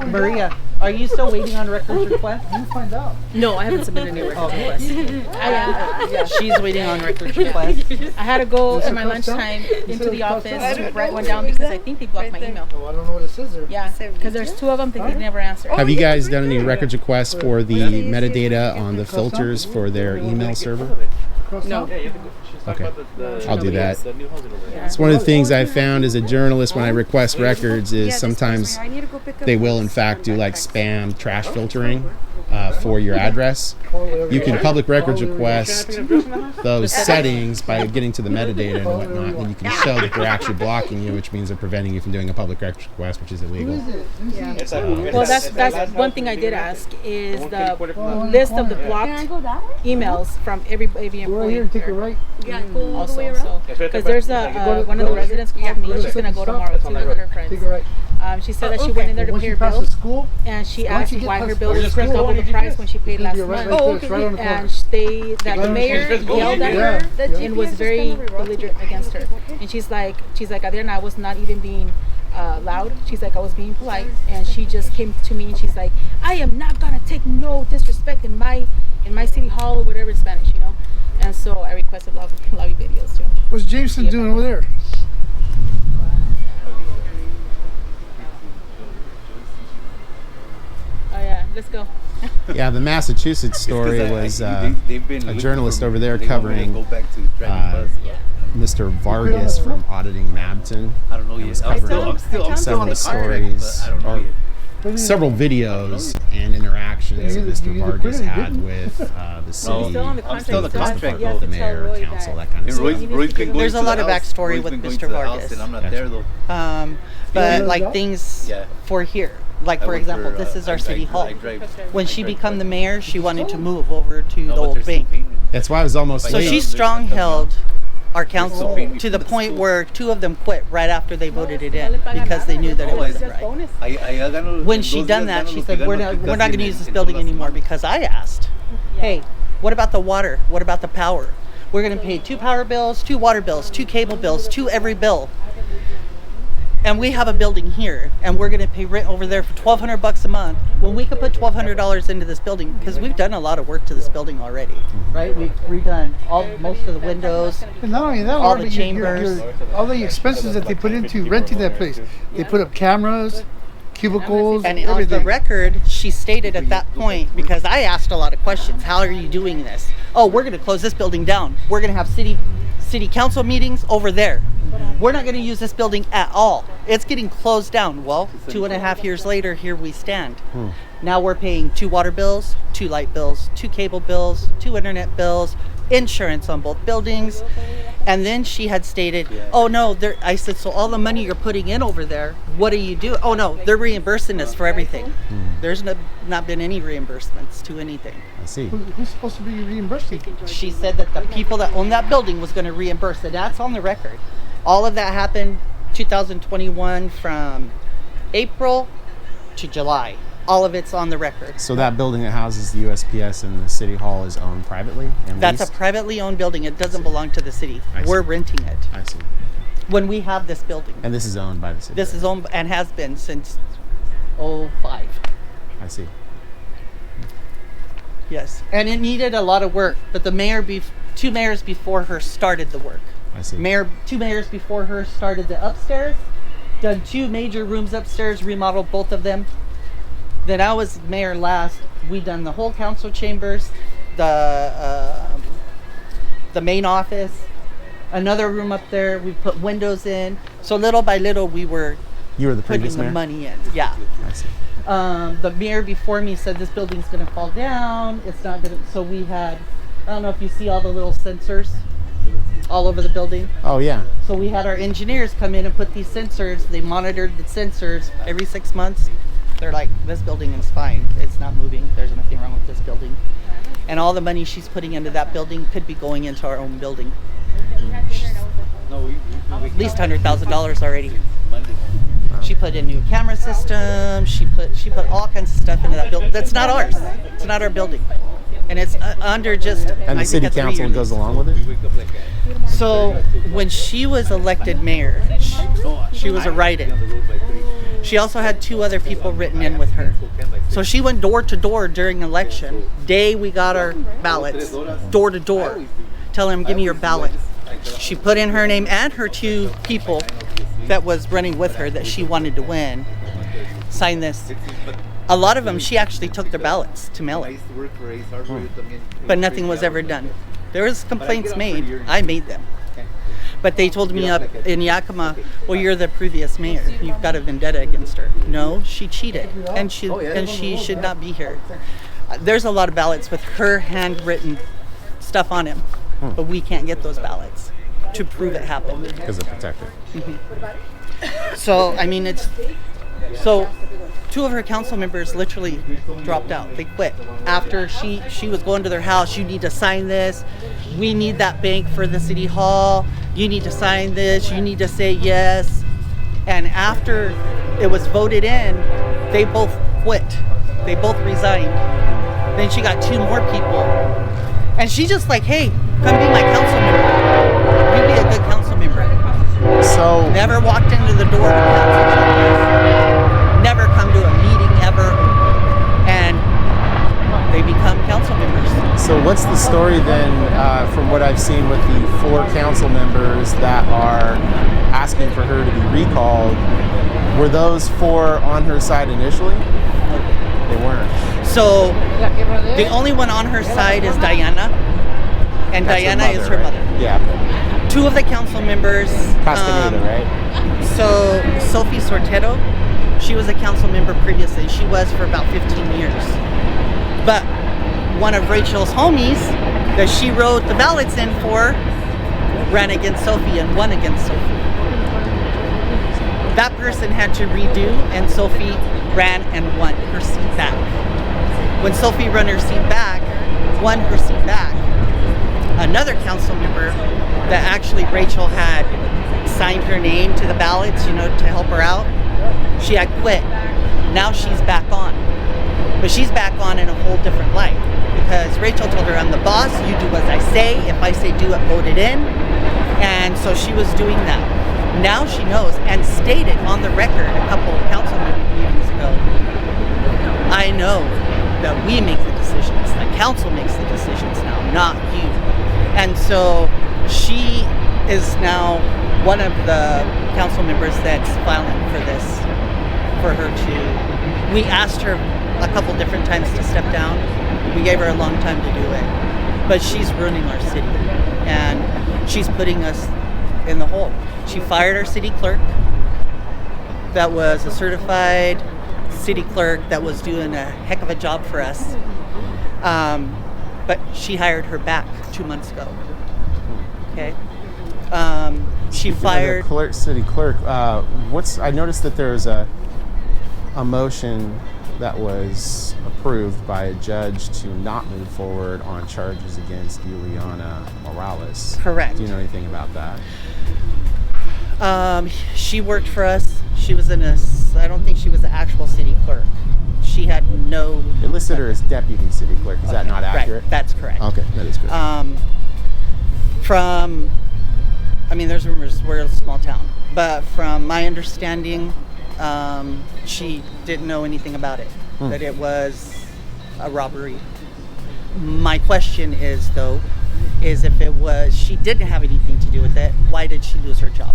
Maria, are you still waiting on records requests? You find out. No, I haven't submitted any records requests. She's waiting on records requests. I had to go at my lunchtime into the office to write one down because I think they blocked my email. Oh, I don't know what it says there. Yeah, because there's 2 of them that they never answered. have you guys done any records requests for the metadata on the filters for their email server? No. Okay, I'll do that. It's one of the things I found as a journalist when I request records is sometimes they will in fact do like spam trash filtering for your address. You can public records request those settings by getting to the metadata and whatnot, and you can show that they're actually blocking you, which means they're preventing you from doing a public records request, which is illegal. Well, that's one thing I did ask is the list of the blocked emails from every employee. Take a right. Yeah, go all the way around. Because there's one of the residents called me. She's gonna go tomorrow too with her friends. Take a right. She said that she went in there to pay her bills, and she asked why her bill was double the price when she paid last month. And the mayor yelled at her and was very belligerent against her. And she's like, Adriana, I was not even being loud. She's like, I was being polite, and she just came to me and she's like, I am not gonna take no disrespect in my city hall or whatever in Spanish, you know. And so I requested lobby videos too. What's Jameson doing over there? Oh yeah, let's go. Yeah, the Massachusetts story was a journalist over there covering Mr. Vargas from Auditing Mabton. I don't know yet. I'm still several stories, or several videos and interactions that Mr. Vargas had with the city, I'm still on the contract, the mayor, council, that kind of stuff. There's a lot of backstory with Mr. Vargas. And I'm not there though. But like things for here. Like for example, this is our city hall. When she became the mayor, she wanted to move over to the old bank. That's why I was almost So she strong-held our council to the point where 2 of them quit right after they voted it in because they knew that it wasn't right. When she done that, she said, we're not going to use this building anymore because I asked, hey, what about the water? What about the power? We're going to pay 2 power bills, 2 water bills, 2 cable bills, 2 every bill. And we have a building here, and we're going to pay rent over there for $1,200 a month. When we could put $1,200 into this building, because we've done a lot of work to this building already, right? We've redone most of the windows, and not only that, all the chambers, all the expenses that they put into renting that place. They put up cameras, cubicles, and everything. on the record, she stated at that point, because I asked a lot of questions, how are you doing this? Oh, we're going to close this building down. We're going to have city council meetings over there. We're not going to use this building at all. It's getting closed down. Well, 2.5 years later, here we stand. Now we're paying 2 water bills, 2 light bills, 2 cable bills, 2 internet bills, insurance on both buildings. And then she had stated, oh no, I said, so all the money you're putting in over there, what do you do? Oh no, they're reimbursing us for everything. There's not been any reimbursements to anything. I see. Who's supposed to be reimbursing? She said that the people that own that building was going to reimburse it. That's on the record. All of that happened 2021 from April to July. All of it's on the record. So that building that houses the USPS and the city hall is owned privately? And That's leased? a privately owned building. It doesn't belong to the city. We're renting it. I see. When we have this building. And this is owned by the city? This is owned and has been since 2005. I see. Yes. And it needed a lot of work, but the mayor, 2 mayors before her started the work. I see. 2 mayors before her started the upstairs, done 2 major rooms upstairs, remodeled both of them. Then I was mayor last. We done the whole council chambers, the main office, another room up there. We put windows in. So little by little, we were You were the putting previous the mayor? money in. Yeah. I see. The mayor before me said this building's going to fall down. It's not going to. So we had, I don't know if you see all the little sensors all over the building. Oh, yeah. So we had our engineers come in and put these sensors. They monitored the sensors every 6 months. They're like, this building is fine. It's not moving. There's nothing wrong with this building. And all the money she's putting into that building could be going into our own building. At least $100,000 already. She put in new camera system. She put all kinds of stuff into that building. That's not ours. It's not our building. And it's under just. And the city council goes along with it? So when she was elected mayor, she was a write-in. She also had 2 other people written in with her. So she went door to door during election day we got our ballots, door to door, telling them, give me your ballot. She put in her name and her 2 people that was running with her that she wanted to win, sign this. A lot of them, she actually took their ballots to mail it. But nothing was ever done. There was complaints made. I made them. But they told me up in Yakima, well, you're the previous mayor. You've got a vendetta against her. No, she cheated, and she should not be here. There's a lot of ballots with her handwritten stuff on them, but we can't get those ballots to prove it happened. Because they're protected. Mm-hmm. So, I mean, so 2 of her council members literally dropped out. They quit. After she was going to their house, you need to sign this. We need that bank for the city hall. You need to sign this. You need to say yes. And after it was voted in, they both quit. They both resigned. Then she got 2 more people. And she just like, hey, come be my council member. You be a good council member. So never walked into the door of the council chambers. Never come to a meeting ever. And they become council members. So what's the story then, from what I've seen with the 4 council members that are asking for her to be recalled? Were those 4 on her side initially? They weren't. So the only one on her side is Diana, and That's Diana her mother, is her right? mother. Yeah. 2 of the council members. Castaneda, right? So Sophie Sortero, she was a council member previously. She was for about 15 years. But one of Rachel's homies that she wrote the ballots in for ran against Sophie and won against Sophie. That person had to redo, and Sophie ran and won her seat back. When Sophie won her seat back, another council member that actually Rachel had signed her name to the ballots, to help her out, she had quit. Now she's back on. But she's back on in a whole different light, because Rachel told her, I'm the boss, you do as I say. If I say do it, vote it in. And so she was doing that. Now she knows, and stated on the record a couple of council meetings ago, I know that we make the decisions, the council makes the decisions now, not you. And so she is now one of the council members that's filing for this, for her to, we asked her a couple different times to step down. We gave her a long time to do it. But she's ruining our city. And she's putting us in the hole. She fired our city clerk. That was a certified city clerk that was doing a heck of a job for us. But she hired her back 2 months ago. Okay. She fired the city clerk. I noticed that there's a motion that was approved by a judge to not move forward on charges against Yuliana Morales. Correct. Do you know anything about that? She worked for us. She was I don't think she was the actual city clerk. She had no... It listed her as deputy city clerk. Is that not accurate? Right, that's correct. Okay, that is good. There's rumors, we're a small town, but from my understanding, she didn't know anything about it, that it was a robbery. My question is, though, if she didn't have anything to do with it, why did she lose her job?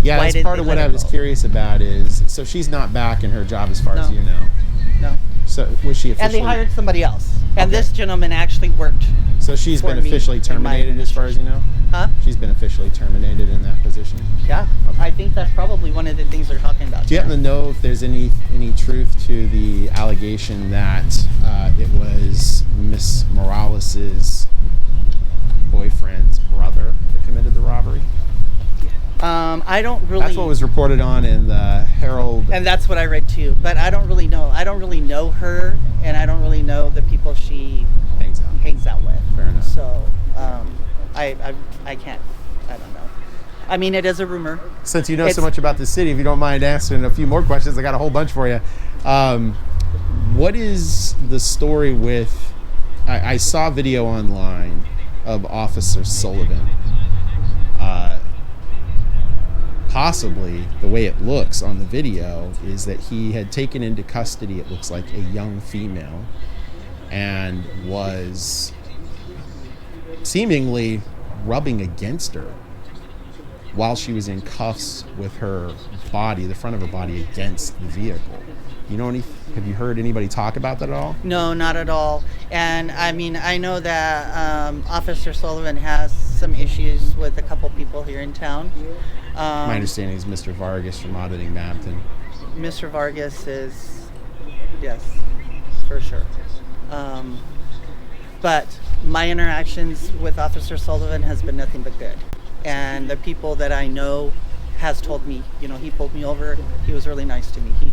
Yeah, that's part of what I was curious about is, so she's not back in her job as far as you know? No. So was she officially... And they hired somebody else. And this gentleman actually worked. So she's been officially terminated as far as you know? Huh? She's been officially terminated in that position? Yeah, I think that's probably one of the things they're talking about. Do you happen to know if there's any truth to the allegation that it was Miss Morales's boyfriend's brother that committed the robbery? I don't really. That's what was reported on in the Herald. And that's what I read too. But I don't really know. I don't really know her, and I don't really know the people she hangs out with. Fair enough. So I can't. I don't know. I mean, it is a rumor. Since you know so much about the city, if you don't mind answering a few more questions, I got a whole bunch for you. What is the story with? I saw a video online of Officer Sullivan. Possibly the way it looks on the video is that he had taken into custody, it looks like, a young female and was seemingly rubbing against her while she was in cuffs with her body, the front of her body, against the vehicle. Have you heard anybody talk about that at all? No, not at all. And I mean, I know that Officer Sullivan has some issues with a couple people here in town. My understanding is Mr. Vargas from Auditing Mabton. Mr. Vargas is, yes, for sure. But my interactions with Officer Sullivan has been nothing but good. And the people that I know has told me, he pulled me over. He was really nice to me. He,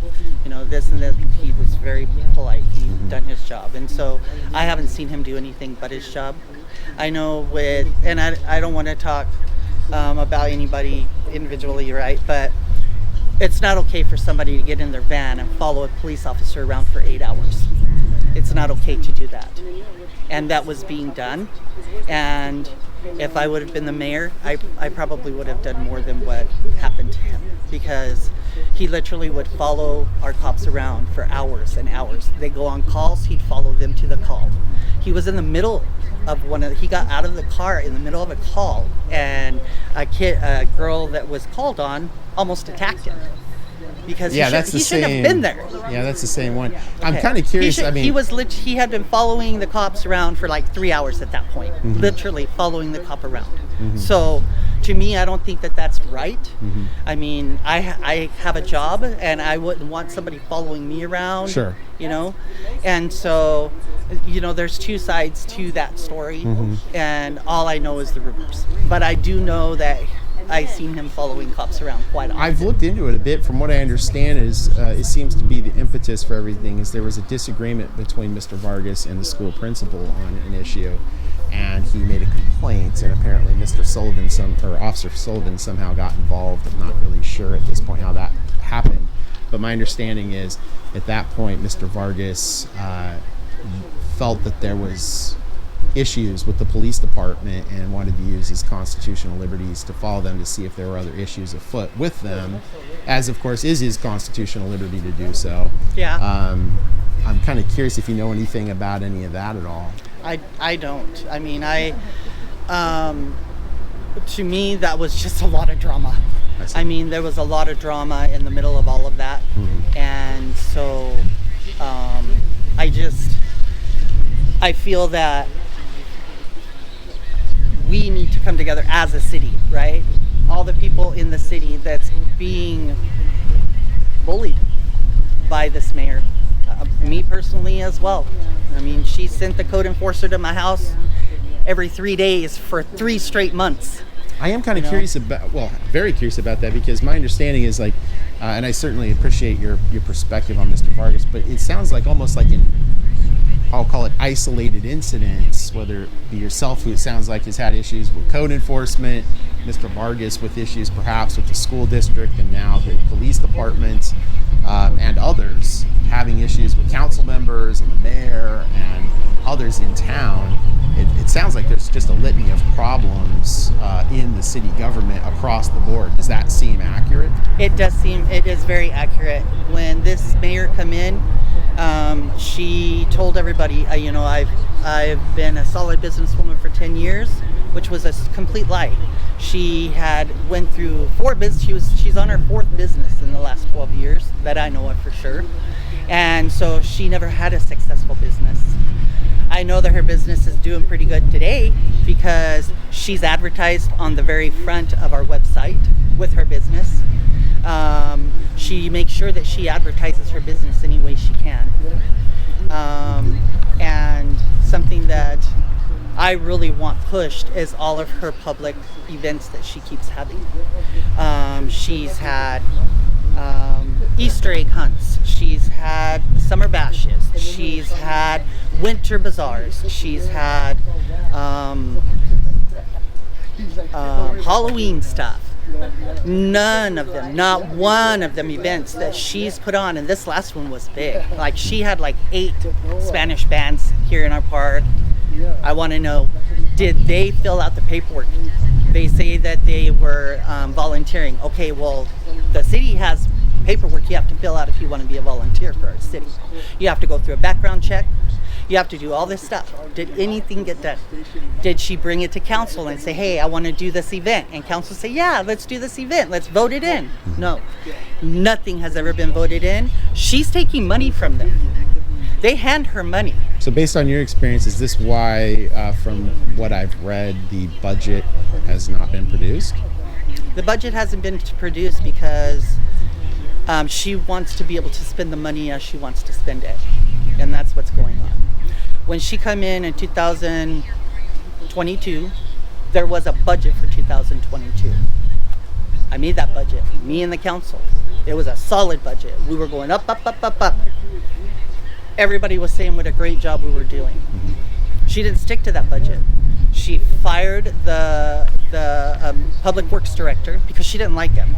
this and that. He was very polite. He'd done his job. And so I haven't seen him do anything but his job. I know and I don't want to talk about anybody individually, right? But it's not okay for somebody to get in their van and follow a police officer around for 8 hours. It's not okay to do that. And that was being done. And if I would have been the mayor, I probably would have done more than what happened to him, because he literally would follow our cops around for hours and hours. They go on calls, he'd follow them to the call. He was in the middle of he got out of the car in the middle of a call, and a girl that was called on almost attacked him. Because he shouldn't have been there. Yeah, that's the same one. Okay. I'm Okay. kind of curious. He had been following the cops around for like 3 hours at that point, literally following the cop around. So, to me, I don't think that that's right. I mean, I have a job, and I wouldn't want somebody following me around. Sure. And so, there's two sides to that story, and all I know is the rumors. But I do know that I've seen him following cops around quite often. I've looked into it a bit. From what I understand is it seems to be the impetus for everything is there was a disagreement between Mr. Vargas and the school principal on an issue, and he made a complaint, and apparently Officer Sullivan somehow got involved. I'm not really sure at this point how that happened, but my understanding is at that point Mr. Vargas felt that there was issues with the police department and wanted to use his constitutional liberties to follow them to see if there were other issues afoot with them, as of course is his constitutional liberty to do so. Yeah. I'm kind of curious if you know anything about any of that at all. I don't. I mean, to me, that was just a lot of drama. I mean, there was a lot of drama in the middle of all of that. And so I feel that we need to come together as a city, right? All the people in the city that's being bullied by this mayor. Me personally as well. I mean, she sent the code enforcer to my house every 3 days for 3 straight months. I am kind of very curious about that, because my understanding is like, and I certainly appreciate your perspective on Mr. Vargas, but it sounds like almost like I'll call it isolated incidents, whether it be yourself, who it sounds like has had issues with code enforcement, Mr. Vargas with issues perhaps with the school district and now the police department, and others having issues with council members and the mayor and others in town. It sounds like there's just a litany of problems in the city government across the board. Does that seem accurate? It is very accurate. When this mayor come in, she told everybody, I've been a solid businesswoman for 10 years, which was a complete lie. She had went through 4 business. She's on her 4th business in the last 12 years that I know of for sure. And so she never had a successful business. I know that her business is doing pretty good today because she's advertised on the very front of our website. with her business. She makes sure that she advertises her business any way she can. And something that I really want pushed is all of her public events that she keeps having. She's had Easter egg hunts. She's had summer bashes. She's had winter bazaars. She's had Halloween stuff. None of them, not one of them events that she's put on, and this last one was big. Like, she had like 8 Spanish bands here in our park. I want to know, did they fill out the paperwork? They say that they were volunteering. Okay, well, the city has paperwork you have to fill out if you want to be a volunteer for our city. You have to go through a background check. You have to do all this stuff. Did anything get done? Did she bring it to council and say, hey, I want to do this event? And council say, yeah, let's do this event. Let's vote it in. No, nothing has ever been voted in. She's taking money from them. They hand her money. So based on your experience, is this why, from what I've read, the budget has not been produced? The budget hasn't been produced because she wants to be able to spend the money as she wants to spend it. And that's what's going on. When she came in 2022, there was a budget for 2022. I made that budget, me and the council. It was a solid budget. We were going up, up, up, up, up. Everybody was saying what a great job we were doing. She didn't stick to that budget. She fired the public works director because she didn't like him.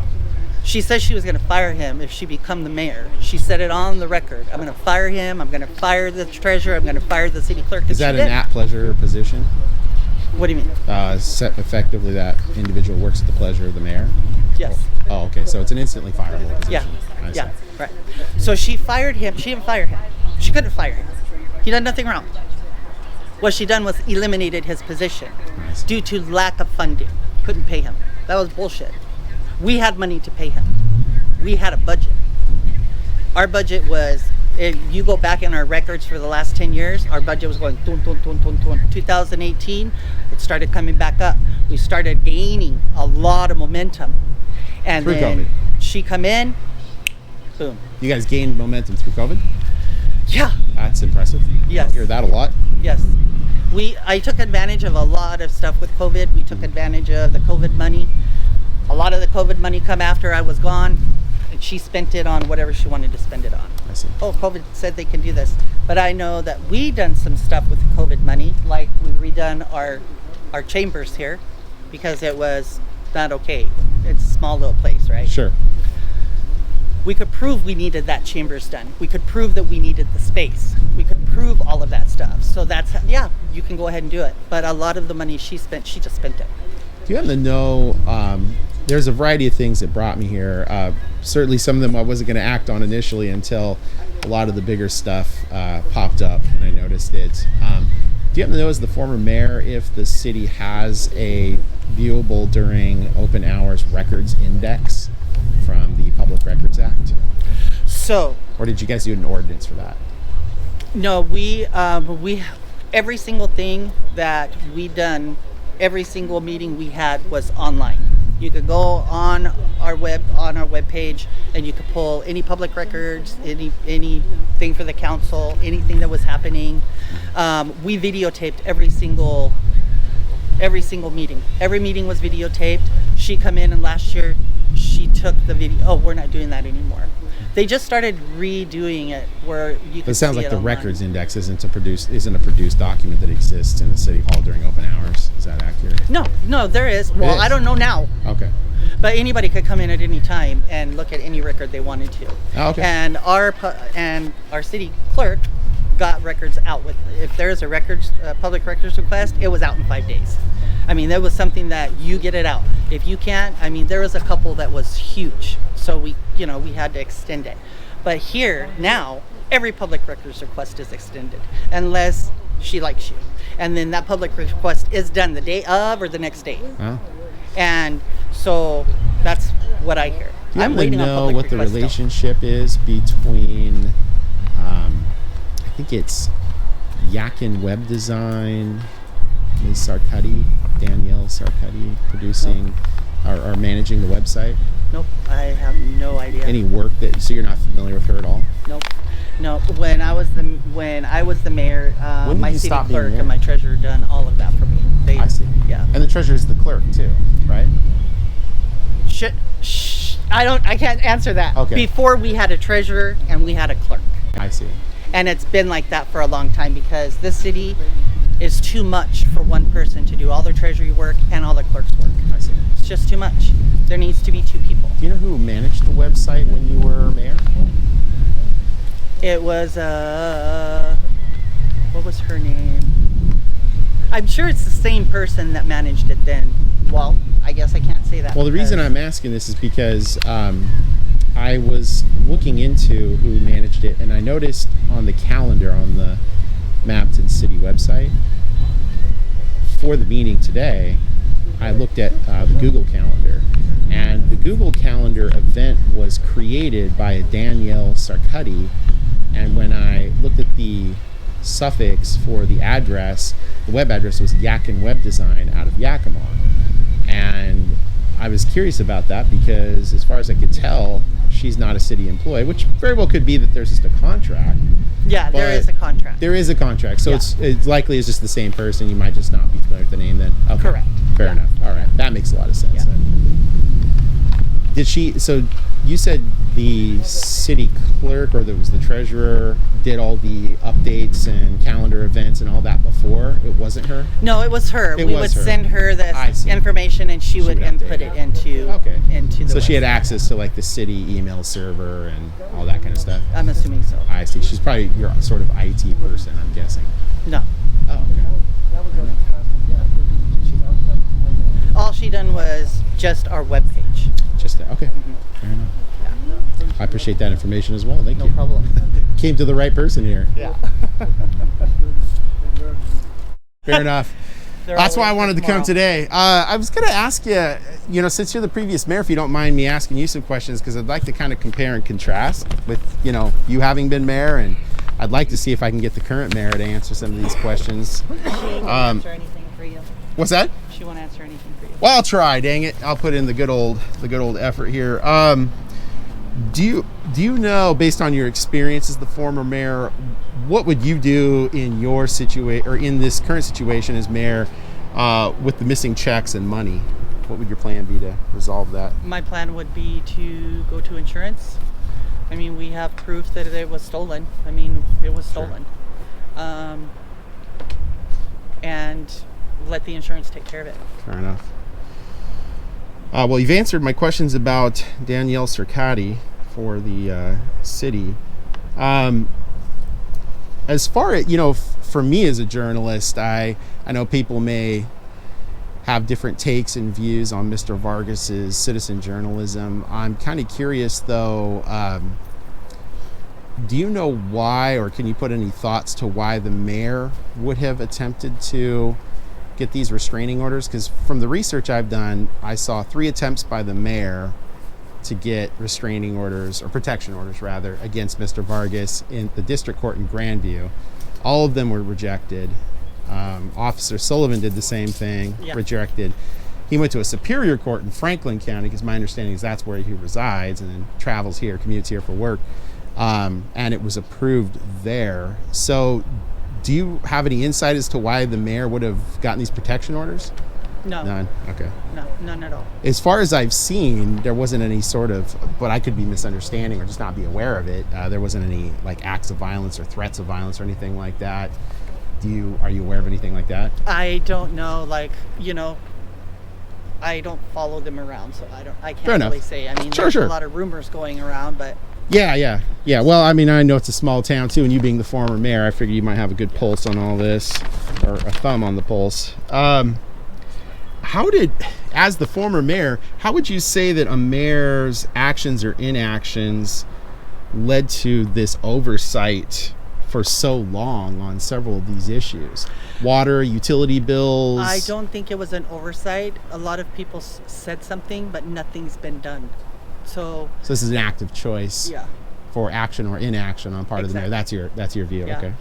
She said she was going to fire him if she become the mayor. She said it on the record. I'm going to fire him. I'm going to fire the treasurer. I'm going to fire the city clerk. Is that an at-pleasure position? What do you mean? Effectively, that individual works at the pleasure of the mayor? Yes. Oh, okay. So it's an instantly fireable position. Yeah. Yeah. Right. So she fired him. She didn't fire him. She couldn't fire him. He done nothing wrong. What she done was eliminated his position due to lack of funding. Couldn't pay him. That was bullshit. We had money to pay him. We had a budget. Our budget was, if you go back in our records for the last 10 years, our budget was going 2018, it started coming back up. We started gaining a lot of momentum. And through then COVID. She come in, boom. You guys gained momentum through COVID? Yeah. That's impressive. Yes. I hear that a lot. Yes. I took advantage of a lot of stuff with COVID. We took advantage of the COVID money. A lot of the COVID money come after I was gone, and she spent it on whatever she wanted to spend it on. I see. Oh, COVID said they can do this. But I know that we done some stuff with the COVID money, like we redone our chambers here, because it was not okay. It's a small little place, right? Sure. We could prove we needed that chambers done. We could prove that we needed the space. We could prove all of that stuff. So that's, yeah, you can go ahead and do it. But a lot of the money she spent, she just spent it. Do you happen to know, there's a variety of things that brought me here. Certainly some of them I wasn't going to act on initially until a lot of the bigger stuff popped up and I noticed it. Do you happen to know, as the former mayor, if the city has a viewable during open hours records index from the Public Records Act? So, or did you guys do an ordinance for that? No, we every single thing that we done, every single meeting we had was online. You could go on our web page, and you could pull any public records, anything for the council, anything that was happening. We videotaped every single meeting. Every meeting was videotaped. She come in, and last year she took the video. Oh, we're not doing that anymore. They just started redoing it where you can. It sounds see like it the online. records index isn't a produced document that exists in the city hall during open hours. Is that accurate? No, there is. Well, I don't know now. Okay. But anybody could come in at any time and look at any record they wanted to. Oh, okay. And our city clerk got records out with. If there is a public records request, it was out in 5 days. I mean, there was something that you get it out. If you can't, I mean, there was a couple that was huge, so we had to extend it. But here now, every public records request is extended unless she likes you, and then that public request is done the day of or the next day. Oh. And so that's what I hear. Do you I'm happen waiting to on know public what the request relationship is between, I think it's Yakin Web Design, Ms. Sarkady, Danielle Sarkady, producing are managing the website? Nope, I have no idea. Any work so you're not familiar with her at all? Nope. No, when I was the mayor, my city clerk and my treasurer done all of that for me. I see. Yeah. And the treasurer's the clerk too, right? I can't answer that. Okay. Before we had a treasurer and we had a clerk. I see. And it's been like that for a long time because this city is too much for one person to do all their treasury work and all the clerk's work. I see. It's just too much. There needs to be 2 people. Do you know who managed the website when you were mayor? It was, what was her name? I'm sure it's the same person that managed it then. Well, I guess I can't say that. Well, the reason I'm asking this is because I was looking into who managed it, and I noticed on the calendar on the Mabton City website for the meeting today, I looked at the Google Calendar, and the Google Calendar event was created by a Danielle Sarkady, and when I looked at the suffix for the address, the web address was Yakin Web Design out of Yakima. And I was curious about that because as far as I could tell, she's not a city employee, which very well could be that there's just a contract. Yeah, there is a contract. There is a contract. So Yeah. it's likely it's just the same person. You might just not be familiar with the name then. Okay. Correct. Fair enough. All right. That makes a lot of sense then. So you said the city clerk, or that was the treasurer, did all the updates and calendar events and all that before? It wasn't her? No, it was her. We would send her the information and she would input it into the So she had website. access to like the city email server and all that kind of stuff? I'm assuming so. I see. She's probably your sort of IT person, I'm guessing. No. Oh, okay. All she done was just our webpage. Just that. Okay. Fair enough. I appreciate that information as well. Thank you. No problem. Came to the right person here. Yeah. Fair enough. That's why I wanted to come today. I was going to ask you, since you're the previous mayor, if you don't mind me asking you some questions, because I'd like to kind of compare and contrast with, you having been mayor, and I'd like to see if I can get the current mayor to answer some of these questions. She won't answer anything for you. What's that? She won't answer anything for you. Well, I'll try. Dang it! I'll put in the good old effort here. Do you know, based on your experience as the former mayor, what would you do in your situation, or in this current situation as mayor, with the missing checks and money? What would your plan be to resolve that? My plan would be to go to insurance. I mean, we have proof that it was stolen. I mean, it was stolen. Sure. And let the insurance take care of it. Fair enough. Well, you've answered my questions about Danielle Sarkady for the city. As far as, for me as a journalist, I know people may have different takes and views on Mr. Vargas's citizen journalism. I'm kind of curious, though, do you know why, or can you put any thoughts to why the mayor would have attempted to get these restraining orders? Because from the research I've done, I saw 3 attempts by the mayor to get restraining orders, or protection orders rather, against Mr. Vargas in the district court in Grandview. All of them were rejected. Officer Sullivan did the same thing, rejected. He went to a superior court in Franklin County, because my understanding is that's where he resides, and then travels here, commutes here for work, and it was approved there. So do you have any insight as to why the mayor would have gotten these protection orders? No. None? Okay. No, none at all. As far as I've seen, there wasn't any sort of, but I could be misunderstanding or just not be aware of it. There wasn't any acts of violence or threats of violence or anything like that. Are you aware of anything like that? I don't know. I don't follow them around, so I can't really say. I mean, there's a lot of rumors going around, but. Yeah. Well, I mean, I know it's a small town too, and you being the former mayor, I figure you might have a good pulse on all this, or a thumb on the pulse. As the former mayor, how would you say that a mayor's actions or inactions led to this oversight for so long on several of these issues? Water, utility bills. I don't think it was an oversight. A lot of people said something, but nothing's been done. So this is an active choice. Yeah. For action or inaction on part of the mayor. That's your view. Yeah. Okay.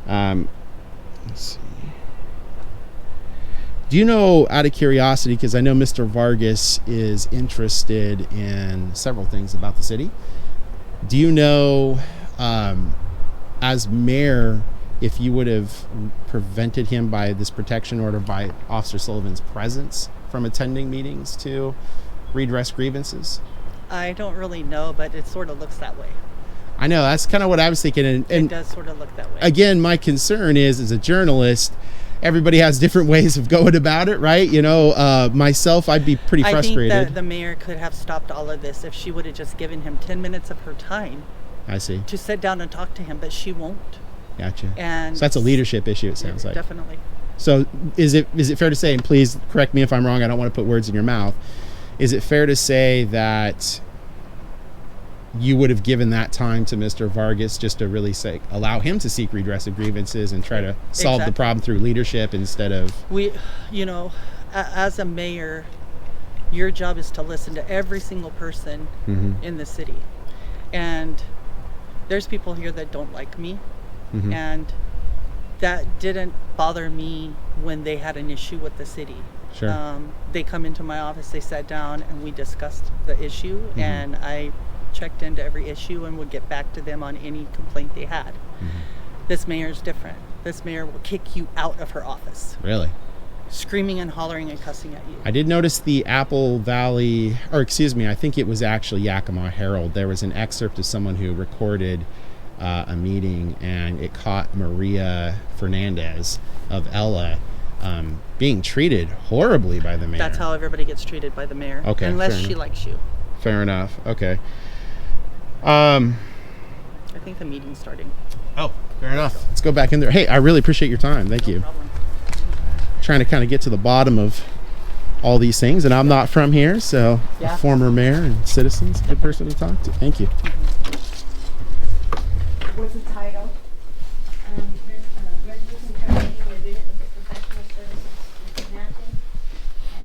Yeah. Let's see. Do you know, out of curiosity, because I know Mr. Vargas is interested in several things about the city, do you know, as mayor, if you would have prevented him by this protection order by Officer Sullivan's presence from attending meetings to redress grievances? I don't really know, but it sort of looks that way. I know, that's kind of what I was thinking. And it does sort of look that way. Again, my concern is, as a journalist, everybody has different ways of going about it, right? You know, myself, I'd be pretty frustrated. I think that the mayor could have stopped all of this if she would have just given him 10 minutes of her time. I see. To sit down and talk to him, but she won't. Gotcha. And so that's a leadership issue, it sounds like. Definitely. So is it fair to say, and please correct me if I'm wrong, I don't want to put words in your mouth, is it fair to say that you would have given that time to Mr. Vargas just to really say, allow him to seek redress of grievances and try to solve the problem through leadership instead of... You know, as a mayor, your job is to listen to every single person in the city. And there's people here that don't like me. And that didn't bother me when they had an issue with the city. Sure. They come into my office, they sat down, and we discussed the issue, and I checked into every issue and would get back to them on any complaint they had. This mayor's different. This mayor will kick you out of her office. Really? Screaming and hollering and cussing at you. I did notice the Apple Valley, or excuse me, I think it was actually Yakima Herald. There was an excerpt of someone who recorded a meeting, and it caught Maria Fernandez of Ella being treated horribly by the mayor. That's how everybody gets treated by the mayor. Okay. Unless she likes you. Fair enough. Okay. I think the meeting's starting. Oh, fair enough. Let's go back in there. Hey, I really appreciate your time. Thank you. Problem. Trying to kind of get to the bottom of all these things, and I'm not from here, so a former mayor and citizens, good person to talk to. Thank you. What's the title?